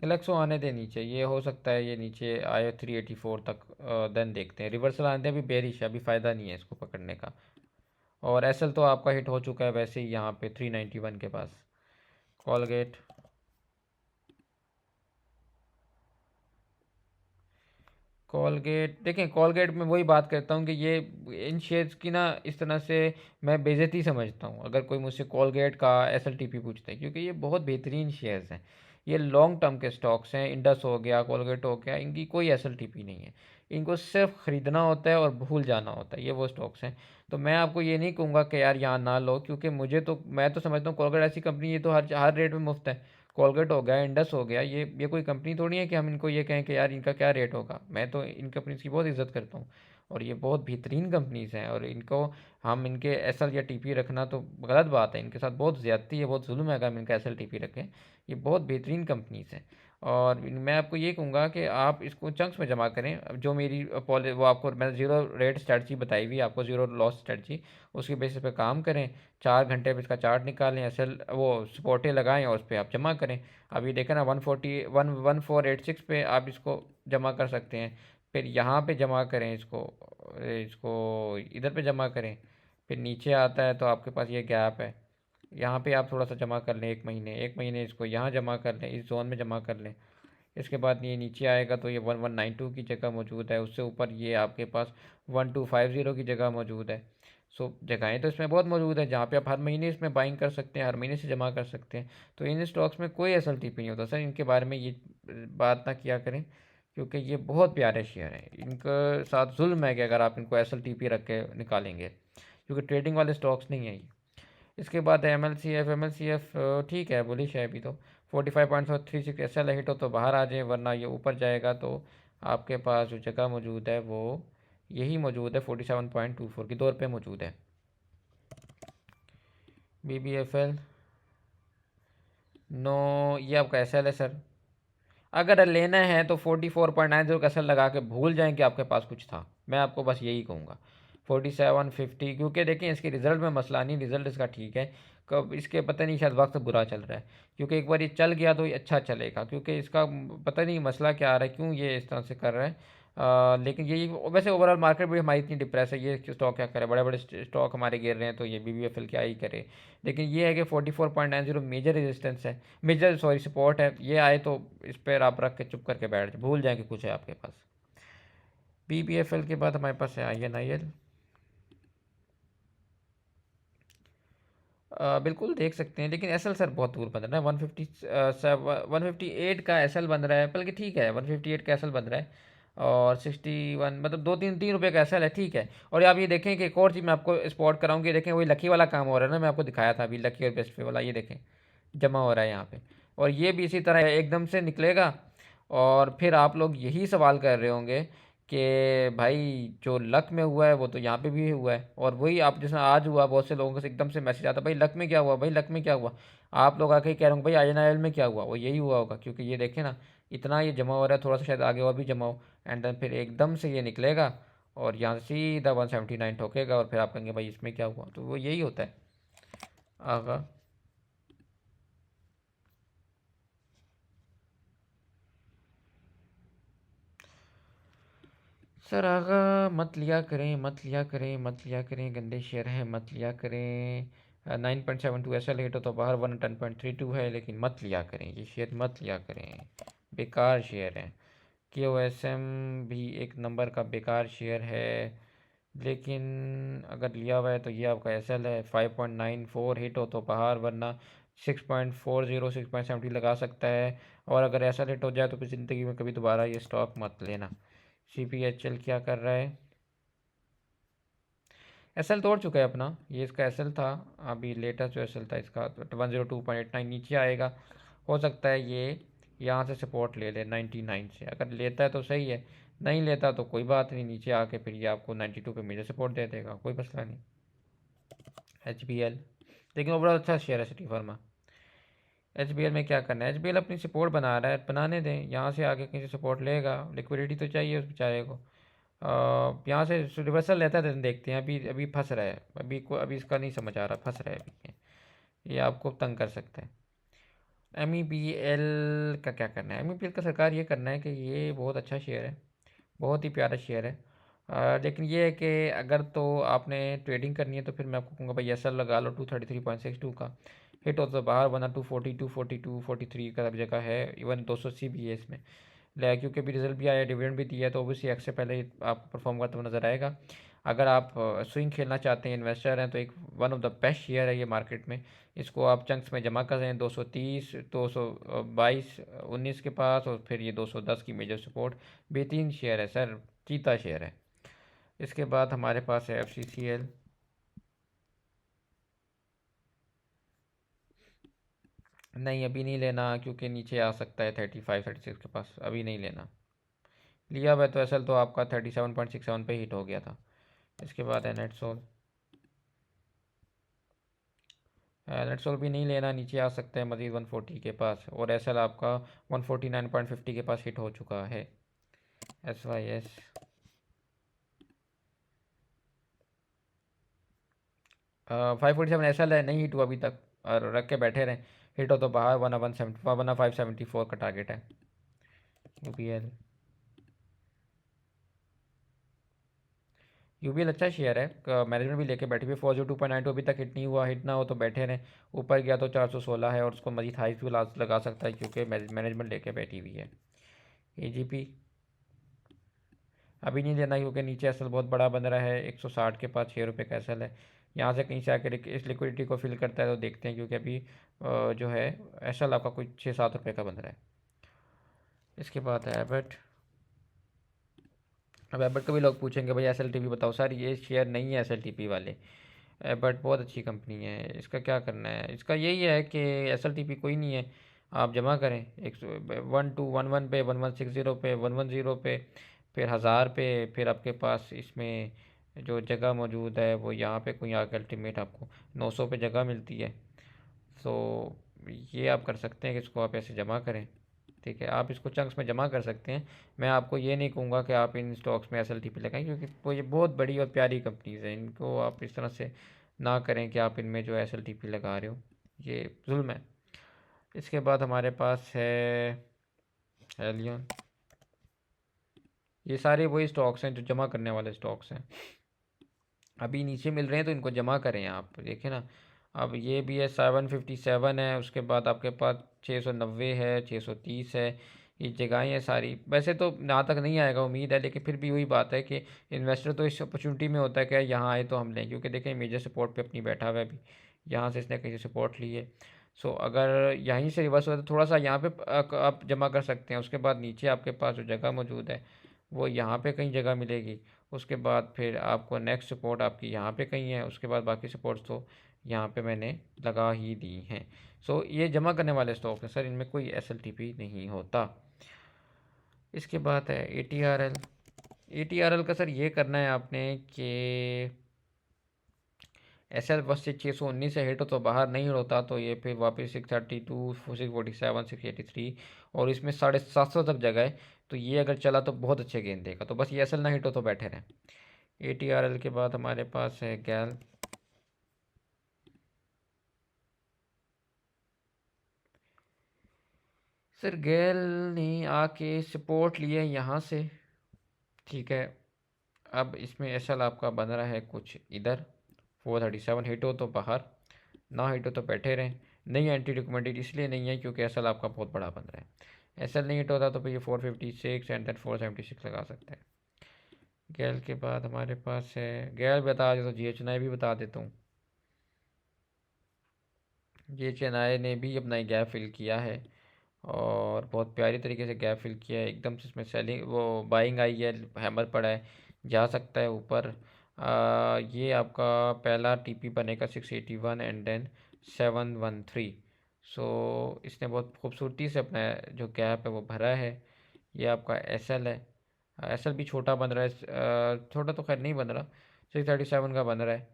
ग्लैक्सो आने दे नीचे, ये हो सकता है ये नीचे आए 384 तक, देन देखते हैं। रिवर्सल आने दे, अभी बेरिश है, अभी फ़ायदा नहीं है इसको पकड़ने का। और एसएल तो आपका हिट हो चुका है वैसे ही यहाँ पे 391 के पास। कॉलगेट। कॉलगेट देखें, कॉलगेट में वही बात करता हूँ कि ये इन शेयर्स की ना इस तरह से मैं बेइज्जती समझता हूँ अगर कोई मुझसे कॉलगेट का एसएलटीपी पूछता है, क्योंकि ये बहुत बेहतरीन शेयर्स हैं। ये लॉन्ग टर्म के स्टॉक्स हैं, इंडस हो गया, कॉलगेट हो गया, इनकी कोई एसएलटीपी नहीं है। इनको सिर्फ ख़रीदना होता है और भूल जाना होता है, ये वो स्टॉक्स हैं। तो मैं आपको ये नहीं कहूँगा कि यार यहाँ ना लो, क्योंकि मैं तो समझता हूँ कॉलगेट ऐसी कंपनी, ये तो हर हर रेट में मुफ्त है। कॉलगेट हो गया, इंडस हो गया, ये कोई कंपनी थोड़ी है कि हम इनको ये कहें कि यार इनका क्या रेट होगा। मैं तो इन कंपनीज़ की बहुत इज़्ज़त करता हूँ, और ये बहुत बेहतरीन कंपनीज़ हैं, और इनको हम इनके एसएल या टीपी रखना तो गलत बात है। इनके साथ बहुत ज़्यादती है, बहुत जुल्म है अगर हम इनका एसएल टीपी रखें। ये बहुत बेहतरीन कंपनीज़ हैं। और मैं आपको ये कहूँगा कि आप इसको चंक्स में जमा करें। अब जो मेरी पॉलि वो आपको मैंने ज़ीरो रेट स्ट्रेटजी बताई हुई, आपको ज़ीरो लॉस स्ट्रेटजी, उसकी बेसिस पे काम करें। 4 घंटे पे इसका चार्ट निकालें, एसएल वो सपोर्टें लगाएं और उस पर आप जमा करें। अभी देखें ना, 1486 पे आप इसको जमा कर सकते हैं। फिर यहाँ पे जमा करें इसको, इसको इधर पे जमा करें। फिर नीचे आता है तो आपके पास ये गैप है, यहाँ पे आप थोड़ा सा जमा कर लें, 1 महीने इसको यहाँ जमा कर लें, इस जोन में जमा कर लें। इसके बाद ये नीचे आएगा तो ये 1192 की जगह मौजूद है, उससे ऊपर ये आपके पास 1250 की जगह मौजूद है। सो जगहें तो इसमें बहुत मौजूद है जहाँ पे आप हर महीने इसमें बाइंग कर सकते हैं, हर महीने से जमा कर सकते हैं। तो इन स्टॉक्स में कोई एस नहीं होता सर, इनके बारे में ये बात ना किया करें, क्योंकि ये बहुत प्यारे शेयर हैं। इनके साथ जुल्म है कि अगर आप इनको एस रख के निकालेंगे, क्योंकि ट्रेडिंग वाले स्टॉक्स नहीं है ये। इसके बाद है एम एल सी एफ ठीक है, बुलिश है अभी तो। 45.36 एस एल हिट हो तो बाहर आ जाए, वरना ये ऊपर जाएगा तो आपके पास जो जगह मौजूद है वो यही मौजूद है, 47.24 की दौर पे मौजूद है। BBFL नो, ये आपका एस एल है सर। अगर लेना है तो 44.90 का एसएल लगा के भूल जाएं कि आपके पास कुछ था। मैं आपको बस यही कहूँगा 4750, क्योंकि देखें इसके रिज़ल्ट में मसला नहीं, रिज़ल्ट इसका ठीक है। कब इसके पता नहीं, शायद वक्त बुरा चल रहा है, क्योंकि एक बार ये चल गया तो ये अच्छा चलेगा, क्योंकि इसका पता नहीं मसला क्या आ रहा है, क्यों ये इस तरह से कर रहा है। लेकिन यही वैसे ओवरऑल मार्केट भी हमारी इतनी डिप्रेस है, ये स्टॉक क्या करे, बड़े बड़े स्टॉक हमारे गिर रहे हैं, तो ये BBFL क्या ही करे। लेकिन ये है कि 44.90 मेजर रेजिस्टेंस है, मेजर सॉरी सपोर्ट है। ये आए तो इस पर आप रख के चुप करके बैठ जाए, भूल जाए कि कुछ है आपके पास। BBFL के बाद हमारे पास है INIL। बिल्कुल देख सकते हैं, लेकिन एसएल सर बहुत दूर बन रहा है। 158 का एसएल बन रहा है, बल्कि ठीक है 158 का एसएल बन रहा है, और 61 मतलब 2-3 रुपये का एसएल है, ठीक है। और आप ये देखें कि एक और चीज़ मैं आपको स्पॉट कराऊंगी, देखें वही लकी वाला काम हो रहा है ना, मैं आपको दिखाया था अभी लकी और बेस्ट पे वाला, ये देखें जमा हो रहा है यहाँ पे। और ये भी इसी तरह एकदम से निकलेगा, और फिर आप लोग यही सवाल कर रहे होंगे कि भाई जो लक में हुआ है वो तो यहाँ पे भी हुआ है। और वही आप जैसे आज हुआ, बहुत से लोगों को एकदम से मैसेज आता है भाई लक में क्या हुआ, भाई लक में क्या हुआ। आप लोग आके कह रहे होंगे भाई INIL में क्या हुआ, वो यही हुआ होगा, क्योंकि ये देखें ना इतना ये जमा हो रहा है, थोड़ा सा शायद आगे और भी जमा हो, एंड देन फिर एकदम से ये निकलेगा और यहाँ से सीधा 179 ठोकेगा, और फिर आप कहेंगे भाई इसमें क्या हुआ। तो वो यही होता है आगा। सर आगा मत लिया करें, मत लिया करें, मत लिया करें, गंदे शेयर हैं, मत लिया करें। 9.72 ऐसा लेट हो तो बाहर 110.32 है, लेकिन मत लिया करें, ये शेयर मत लिया करें, बेकार शेयर है। KOSM भी एक नंबर का बेकार शेयर है। लेकिन अगर लिया हुआ है तो ये आपका एस एल है 5.94 हिट हो तो बाहर, वरना 6.40 6.70 लगा सकता है। और अगर ऐसा हिट हो जाए तो फिर ज़िंदगी में कभी दोबारा ये स्टॉक मत लेना। सी पी एच एल क्या कर रहा है? एस एल तोड़ चुका है अपना, ये इसका एस एल था। अभी लेटेस्ट जो एस एल था इसका 102.89 नीचे आएगा। हो सकता है ये यहाँ से सपोर्ट ले ले 99 से, अगर लेता है तो सही है, नहीं लेता तो कोई बात नहीं, नीचे आके फिर ये आपको 92 पे मेजर सपोर्ट दे देगा, कोई मसला नहीं। एच बी एल, लेकिन ओवरऑल अच्छा शेयर है City Pharma. H B L में क्या करना है, एच बी एल अपनी सपोर्ट बना रहा है, बनाने दें, यहाँ से आगे कहीं से सपोर्ट लेगा, लिक्विडिटी तो चाहिए उस बेचारे को। यहाँ से रिवर्सल लेता है तो देखते हैं। अभी अभी फंस रहा है, अभी इसका नहीं समझ आ रहा, फंस रहा है अभी ये आपको तंग कर सकता है। एम ई बी एल का क्या करना है? एम ई बी एल का सरकार ये करना है कि ये बहुत अच्छा शेयर है, बहुत ही प्यारा शेयर है। लेकिन ये है कि अगर तो आपने ट्रेडिंग करनी है तो फिर मैं आपको कहूँगा भाई एस एल लगा लो 233.62 का। हिट हो तो बाहर, वरना 240 242 43 का जगह है, इवन 280 भी है इसमें। क्योंकि अभी रिजल्ट भी आया, डिविडेंड भी दिया है, तो ओबियसली एक्स से पहले आपको परफॉर्म करता हुआ नज़र आएगा। अगर आप स्विंग खेलना चाहते हैं, इन्वेस्टर हैं, तो एक one of the best share है ये मार्केट में। इसको आप चंक्स में जमा कर रहे हैं, 230 222 19 के पास, और फिर ये 210 की मेजर सपोर्ट। बेहतरीन शेयर है सर, चीता शेयर है। इसके बाद हमारे पास है एफ सी सी एल। नहीं अभी नहीं लेना, क्योंकि नीचे आ सकता है 35 36 के पास, अभी नहीं लेना। लिया हुआ तो असल तो आपका 37.67 पे हिट हो गया था। इसके बाद है नेटसोल। नेटसोल भी नहीं लेना, नीचे आ सकते हैं मजीद 140 के पास, और एस एल आपका 149.50 के पास हिट हो चुका है। S Y S 547 S L है, नहीं हिट हुआ अभी तक, और रख के बैठे रहें। हिट हो तो बाहर, वरना 170 वरना 574 का टारगेट है। U P L, U B L अच्छा शेयर है, मैनेजमेंट भी लेके बैठी हुई। 402.92 अभी तक हिट नहीं हुआ, हिट ना हो तो बैठे रहें। ऊपर गया तो 416 है, और उसको मजीद हाइस भी लगा सकता है, क्योंकि मैनेजमेंट लेके बैठी हुई है। ए जी पी अभी नहीं लेना, क्योंकि नीचे एसल बहुत बड़ा बन रहा है, 160 के पास 6 रुपये का एसल है। यहाँ से कहीं से आकर इस लिक्विडिटी को फिल करता है तो देखते हैं, क्योंकि अभी जो है एसल आपका कोई 6 7 रुपये का बन रहा है। इसके बाद है एबट। अब एबट को भी लोग पूछेंगे भाई एस एल टी पी बताओ, सर ये शेयर नहीं है एस एल टी पी वाले। एबट बहुत अच्छी कंपनी है, इसका क्या करना है? इसका यही है कि एस एल टी पी कोई नहीं है, आप जमा करें 1211 पे, 1160 पे, 110 पे, फिर 1000 पे, फिर आपके पास इसमें जो जगह मौजूद है वो यहाँ पे कोई आकर अल्टीमेट आपको 900 पे जगह मिलती है। सो ये आप कर सकते हैं कि इसको आप ऐसे जमा करें। ठीक है, आप इसको चंक्स में जमा कर सकते हैं। मैं आपको ये नहीं कहूँगा कि आप इन स्टॉक्स में एस एल टी पी लगाएं, क्योंकि वो ये बहुत बड़ी और प्यारी कंपनीज हैं, इनको आप इस तरह से ना करें कि आप इनमें जो एस एल टी पी लगा रहे हो, ये जुल्म है। इसके बाद हमारे पास है एलियन। ये सारे वही स्टॉक्स हैं जो जमा करने वाले स्टॉक्स हैं, अभी नीचे मिल रहे हैं तो इनको जमा करें। आप देखें ना, अब ये भी है 757 है, उसके बाद आपके पास 690 है, 630 है। ये जगहें हैं सारी, वैसे तो यहाँ तक नहीं आएगा उम्मीद है, लेकिन फिर भी वही बात है कि इन्वेस्टर तो इस अपॉर्चुनिटी में होता है कि यहाँ आए तो हम लें, क्योंकि देखें मेजर सपोर्ट पे अपनी बैठा हुआ है अभी, यहाँ से इसने कहीं सपोर्ट ली है। सो अगर यहीं से रिवर्स होता है तो थोड़ा सा यहाँ पे आप जमा कर सकते हैं। उसके बाद नीचे आपके पास जो जगह मौजूद है वो यहाँ पे कहीं जगह मिलेगी। उसके बाद फिर आपको नेक्स्ट सपोर्ट आपकी यहाँ पे कहीं है, उसके बाद बाकी सपोर्ट्स तो यहाँ पे मैंने लगा ही दी हैं। सो ये जमा करने वाले स्टॉक हैं सर, इनमें कोई एस एल टी पी नहीं होता। इसके बाद है A T R L. A T R L का सर ये करना है आपने कि एस एल बस से 619 से हिट हो तो बाहर, नहीं होता तो ये फिर वापस 632 647 683, और इसमें 750 तक जगह है, तो ये अगर चला तो बहुत अच्छे गेंद देगा। तो बस ये एस एल ना हिट हो तो बैठे रहें। ए टी आर एल के बाद हमारे पास है गैल। सर गैल ने आके सपोर्ट लिए यहाँ से, ठीक है। अब इसमें एस एल आपका बन रहा है कुछ इधर, 437 हिट हो तो बाहर, ना हिट हो तो बैठे रहें। नहीं एंटी रिकमेंडेड इसलिए नहीं है क्योंकि एस एल आपका बहुत बड़ा बन रहा है। एस एल नहीं हिट होता तो फिर ये 456 एंड देन 476 लगा सकते हैं। गैल के बाद हमारे पास है, गैल बता दे तो GHNI भी बता देता हूँ। GHNI ने भी अपना एक गैप फिल किया है और बहुत प्यारी तरीके से गैप फिल किया है एकदम से। इसमें सेलिंग वो बाइंग आई है, हैमर पड़ा है, जा सकता है ऊपर। ये आपका पहला TP बनेगा 681 एंड देन 713। सो इसने बहुत खूबसूरती से अपना जो गैप है वो भरा है। ये आपका SL है, SL भी छोटा बन रहा है, छोटा तो खैर नहीं बन रहा, 637 का बन रहा है।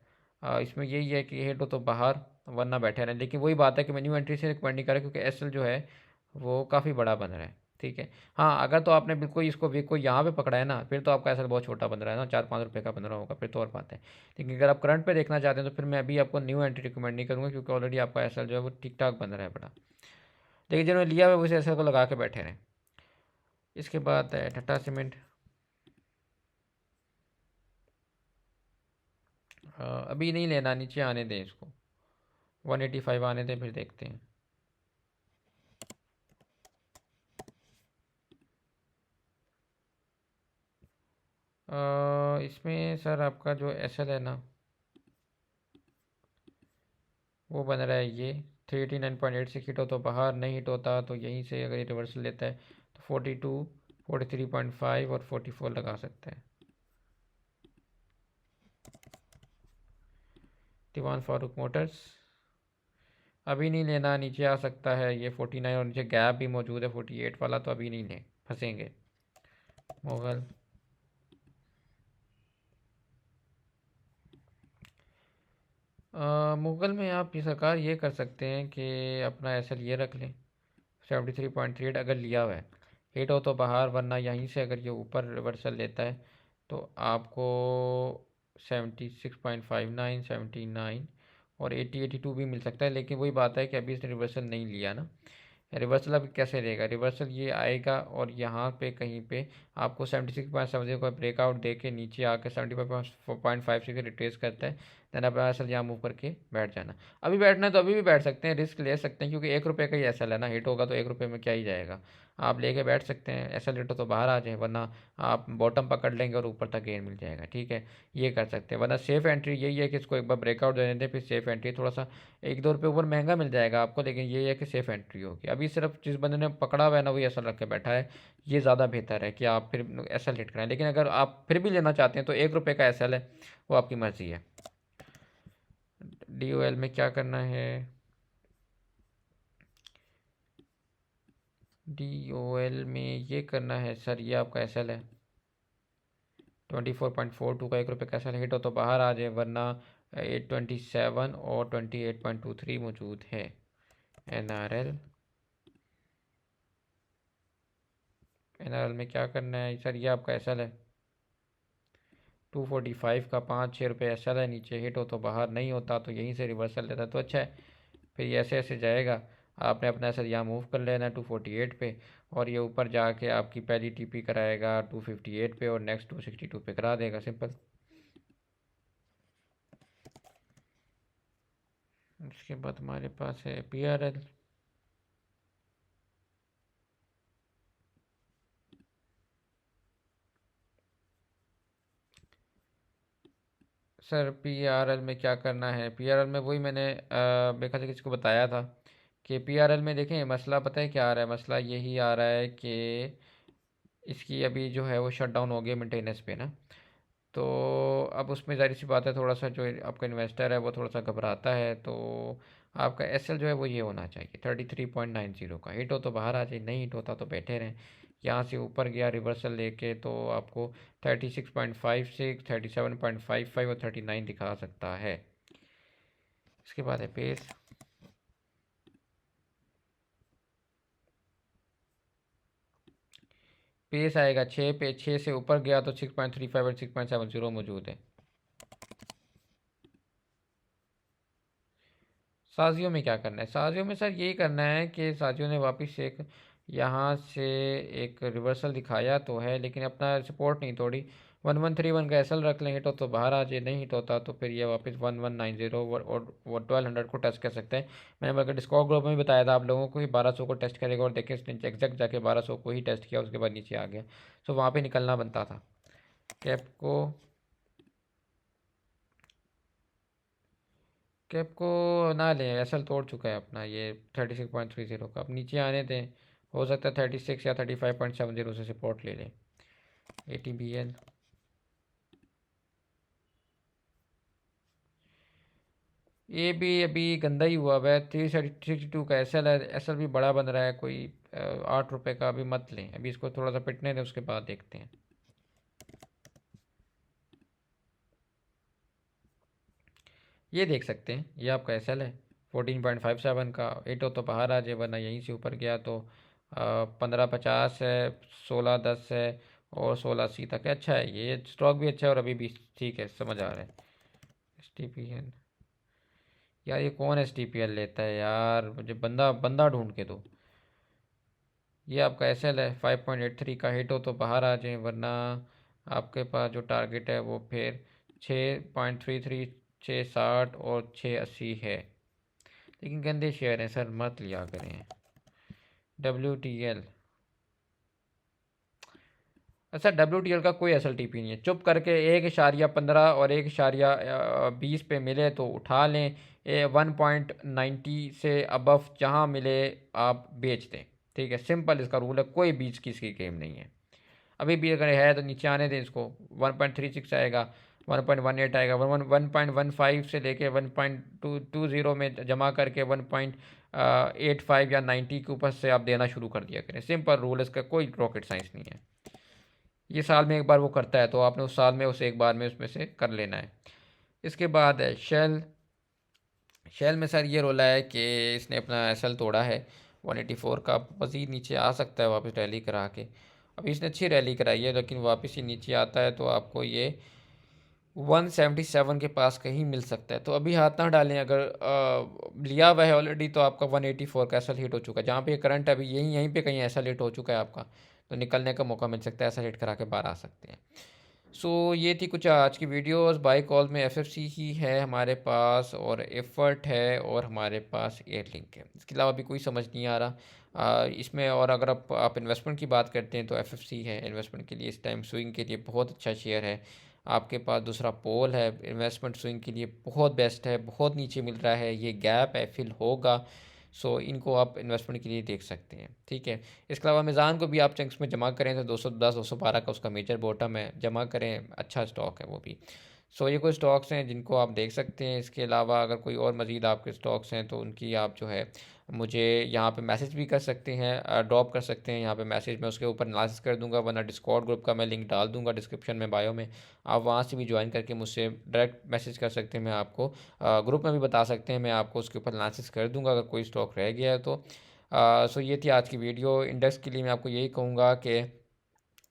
इसमें यही है कि हिट हो तो बाहर वरना बैठे रहें, लेकिन वही बात है कि मैं न्यू एंट्री से रिकमेंड नहीं कर रहा क्योंकि SL जो है वो काफ़ी बड़ा बन रहा है। ठीक है, हाँ अगर तो आपने बिल्कुल इसको वीक को यहाँ पे पकड़ा है ना, फिर तो आपका SL बहुत छोटा बन रहा है ना, 4-5 रुपये का बन रहा होगा, फिर तो और बात है। लेकिन अगर आप करंट पे देखना चाहते हैं तो फिर मैं अभी आपको न्यू एंट्री रिकमेंड नहीं करूँगा क्योंकि ऑलरेडी आपका SL जो है वो ठीक ठाक बन रहा है बड़ा। लेकिन जिन्होंने लिया हुआ है उस SL को लगा के बैठे रहें। इसके बाद है टाटा सीमेंट। अभी नहीं लेना, नीचे आने दें इसको, 185 आने दें फिर देखते हैं। इसमें सर आपका जो SL है ना वो बन रहा है ये 389.8 से हिट हो तो बाहर, नहीं हिट होता तो यहीं से अगर ये रिवर्सल लेता है तो 42, 43.5 और 44 लगा सकता है। दीवान फारूक मोटर्स अभी नहीं लेना, नीचे आ सकता है ये 49 और नीचे गैप भी मौजूद है 48 वाला, तो अभी नहीं लें, फंसेंगे। मुगल मुगल में आप ये सरकार ये कर सकते हैं कि अपना SL ये रख लें 73.38, अगर लिया हुआ है हिट हो तो बाहर, वरना यहीं से अगर ये ऊपर रिवर्सल लेता है तो आपको 76.59, 79 और 80-82 भी मिल सकता है। लेकिन वही बात है कि अभी इसने रिवर्सल नहीं लिया ना, रिवर्सल अब कैसे देगा, रिवर्सल ये आएगा और यहाँ पे कहीं पे आपको 76.70 का ब्रेकआउट दे के नीचे आकर 75.5 से रिट्रेस करता है, देन आप SL यहाँ मूव करके बैठ जाना। अभी बैठना है तो अभी भी बैठ सकते हैं, रिस्क ले सकते हैं क्योंकि 1 रुपये का ही SL है ना, हिट होगा तो 1 रुपये में क्या ही जाएगा, आप लेके बैठ सकते हैं। SL हिट हो तो बाहर आ जाए, वरना आप बॉटम पकड़ लेंगे और ऊपर तक गेन मिल जाएगा। ठीक है, ये कर सकते हैं, वरना सेफ एंट्री यही है कि इसको एक बार ब्रेकआउट देने दें, फिर सेफ एंट्री थोड़ा सा 1-2 रुपये ऊपर महंगा मिल जाएगा आपको, लेकिन ये है कि सेफ एंट्री होगी। अभी सिर्फ जिस बंदे ने पकड़ा हुआ है ना वही SL रख के बैठा है, ये ज़्यादा बेहतर है कि आप फिर SL हिट कराएं। लेकिन अगर आप फिर भी लेना चाहते हैं तो 1 रुपये का SL है, वो आपकी मर्ज़ी है। DOL में क्या करना है, DOL में ये करना है सर, ये आपका SL है 24.42 का, 1 रुपये का SL हिट हो तो बाहर आ जाए, वरना 827 और 28.23 मौजूद है। NRL में क्या करना है सर, ये आपका SL है 245 का, 5-6 रुपये SL है, नीचे हिट हो तो बाहर, नहीं होता तो यहीं से रिवर्सल लेता तो अच्छा है। फिर ये ऐसे ऐसे जाएगा, आपने अपना SL यहाँ मूव कर लेना है 248 पे, और ये ऊपर जाके आपकी पहली TP कराएगा 258 पे और नेक्स्ट 262 पे करा देगा, सिंपल। उसके बाद हमारे पास है PRL। सर PRL में क्या करना है, PRL में वही मैंने मेरे ख्याल से किसी को बताया था कि PRL में देखें मसला पता है क्या आ रहा है, मसला यही आ रहा है कि इसकी अभी जो है वो शट डाउन हो गया मेंटेनेंस पे ना, तो अब उसमें ज़ाहिर सी बात है थोड़ा सा जो आपका इन्वेस्टर है वो थोड़ा सा घबराता है, तो आपका SL जो है वो ये होना चाहिए 33.90 का, हिट हो तो बाहर आ जाए, नहीं हिट होता तो बैठे रहें। यहाँ से ऊपर गया रिवर्सल लेके तो आपको 36.56, 37.55 और 39 दिखा सकता है। इसके बाद है पेस। पेस आएगा 6 पे, 6 से ऊपर गया तो 6.35 और 6.70 मौजूद है। साजियों में क्या करना है, साजियों में सर यही करना है कि साजियों ने वापस एक यहाँ से एक रिवर्सल दिखाया तो है लेकिन अपना सपोर्ट नहीं तोड़ी, 1131 का SL रख लें, हिट हो तो बाहर आ जाए, नहीं हिट होता तो फिर ये वापस 1190 और वो 1200 को टच कर सकते हैं। मैंने बल्कि डिस्कॉर्ड ग्रुप में भी बताया था आप लोगों को ही, 1200 को टेस्ट करेगा और देखें इसने एग्जैक्ट जाके 1200 को ही टेस्ट किया, उसके बाद नीचे आ गया, सो वहाँ पर निकलना बनता था। कैपको कैपको ना लें, एसएल तोड़ चुका है अपना ये 36.30 का। अब नीचे आने दें, हो सकता है 36 या 35.70 से सपोर्ट ले लें। ATBL ये भी अभी गंदा ही हुआ है। 362 का एसएल है, एसएल भी बड़ा बन रहा है। कोई 8 रुपये का अभी मत लें, अभी इसको थोड़ा सा पिटने दें, उसके बाद देखते हैं। ये देख सकते हैं, ये आपका एसएल है 14.57 का। एटो तो बाहर आ जाए, वरना यहीं से ऊपर गया तो 15.50 है, 16.10 है और 16.80 तक है। अच्छा है, ये स्टॉक भी अच्छा है और अभी भी ठीक है, समझ आ रहा है। STPN यार, ये कौन STPL लेता है यार, मुझे बंदा बंदा ढूंढ के दो। ये आपका SL है 5.83 का। हिट हो तो बाहर आ जाए, वरना आपके पास जो टारगेट है वो फिर 6.33, 6.60 और 6.80 है। लेकिन गंदे शेयर हैं सर, मत लिया करें। WTL, अच्छा WTL का कोई SLTP नहीं है। चुप करके 1.15 और 1.20 पे मिले तो उठा लें। 1.90 से अबव जहाँ मिले आप बेच दें। ठीक है, सिंपल इसका रूल है, कोई बीच की इसकी गेम नहीं है। अभी भी अगर है तो नीचे आने दें इसको। 1.36 आएगा, 1.18 आएगा, 1.15 से लेके 1.220 में जमा करके 1.85 या 90 के ऊपर से आप देना शुरू कर दिया करें। सिंपल रूल, इसका कोई रॉकेट साइंस नहीं है। ये साल में एक बार वो करता है तो आपने उस साल में उसे एक बार में उसमें से कर लेना है। इसके बाद है शेल। शेल में सर ये रोला है कि इसने अपना एसएल तोड़ा है 184 का। मज़ीद नीचे आ सकता है वापस रैली करा के। अभी इसने अच्छी रैली कराई है, लेकिन वापस ही नीचे आता है तो आपको ये 177 के पास कहीं मिल सकता है। तो अभी हाथ ना डालें। अगर लिया हुआ है ऑलरेडी तो आपका 184 का ऐसा हिट हो चुका है। जहाँ पे करंट है अभी यहीं यहीं पे कहीं ऐसा हिट हो चुका है आपका, तो निकलने का मौका मिल सकता है, ऐसा हिट करा के बाहर आ सकते हैं। सो ये थी कुछ आज की वीडियोस। बाई कॉल में एफएफसी ही है हमारे पास, और एफर्ट है, और हमारे पास एयरलिंक है। इसके अलावा भी कोई समझ नहीं आ रहा इसमें। और अगर आप इन्वेस्टमेंट की बात करते हैं तो एफएफसी है इन्वेस्टमेंट के लिए। इस टाइम स्विंग के लिए बहुत अच्छा शेयर है। आपके पास दूसरा पोल है, इन्वेस्टमेंट स्विंग के लिए बहुत बेस्ट है, बहुत नीचे मिल रहा है। ये गैप है, फिल होगा। सो इनको आप इन्वेस्टमेंट के लिए देख सकते हैं। ठीक है, इसके अलावा मिज़ान को भी आप चंक्स में जमा करें तो 210 212 का उसका मेजर बॉटम है, जमा करें, अच्छा स्टॉक है वो भी। सो ये कुछ स्टॉक्स हैं जिनको आप देख सकते हैं। इसके अलावा अगर कोई और मज़ीद आपके स्टॉक्स हैं तो उनकी आप जो है मुझे यहाँ पे मैसेज भी कर सकते हैं, ड्रॉप कर सकते हैं यहाँ पे मैसेज। मैं उसके ऊपर एनालिसिस कर दूंगा, वरना डिस्कॉर्ड ग्रुप का मैं लिंक डाल दूंगा डिस्क्रिप्शन में, बायो में। आप वहाँ से भी ज्वाइन करके मुझसे डायरेक्ट मैसेज कर सकते हैं। मैं आपको ग्रुप में भी बता सकते हैं, मैं आपको उसके ऊपर एनालिसिस कर दूंगा अगर कोई स्टॉक रह गया है तो। सो ये थी आज की वीडियो। इंडेक्स के लिए मैं आपको यही कहूँगा कि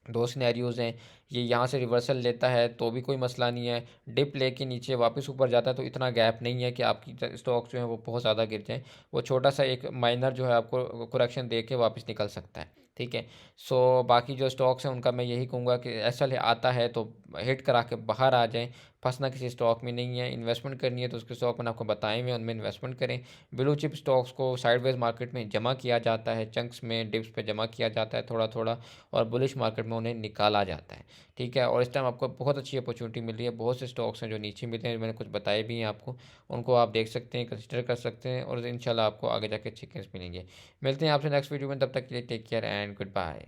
दो सिनेरियोज़ हैं। ये यहाँ से रिवर्सल लेता है तो भी कोई मसला नहीं है, डिप लेके नीचे वापस ऊपर जाता है तो इतना गैप नहीं है कि आपकी स्टॉक्स जो है वो बहुत ज़्यादा गिर जाएँ। वो छोटा सा एक माइनर जो है आपको करेक्शन दे के वापस निकल सकता है। ठीक है, सो बाकी जो स्टॉक्स हैं उनका मैं यही कहूँगा कि ऐसा आता है तो हिट करा के बाहर आ जाएँ। फंसना किसी स्टॉक में नहीं है। इन्वेस्टमेंट करनी है तो उसके स्टॉक मैंने आपको बताए हुए, उनमें इन्वेस्टमेंट करें। ब्लू चिप स्टॉक्स को साइडवेज मार्केट में जमा किया जाता है, चंक्स में, डिप्स पे जमा किया जाता है थोड़ा थोड़ा, और बुलिश मार्केट में उन्हें निकाला जाता है। ठीक है, और इस टाइम आपको बहुत अच्छी अपॉर्चुनिटी मिल रही है। बहुत से स्टॉक्स हैं जो नीचे मिले हैं, मैंने कुछ बताए भी हैं आपको, उनको आप देख सकते हैं, कंसिडर कर सकते हैं, और इंशाल्लाह आपको आगे जाके अच्छे केस मिलेंगे। मिलते हैं आपसे नेक्स्ट वीडियो में, तब तक के लिए take care and good bye.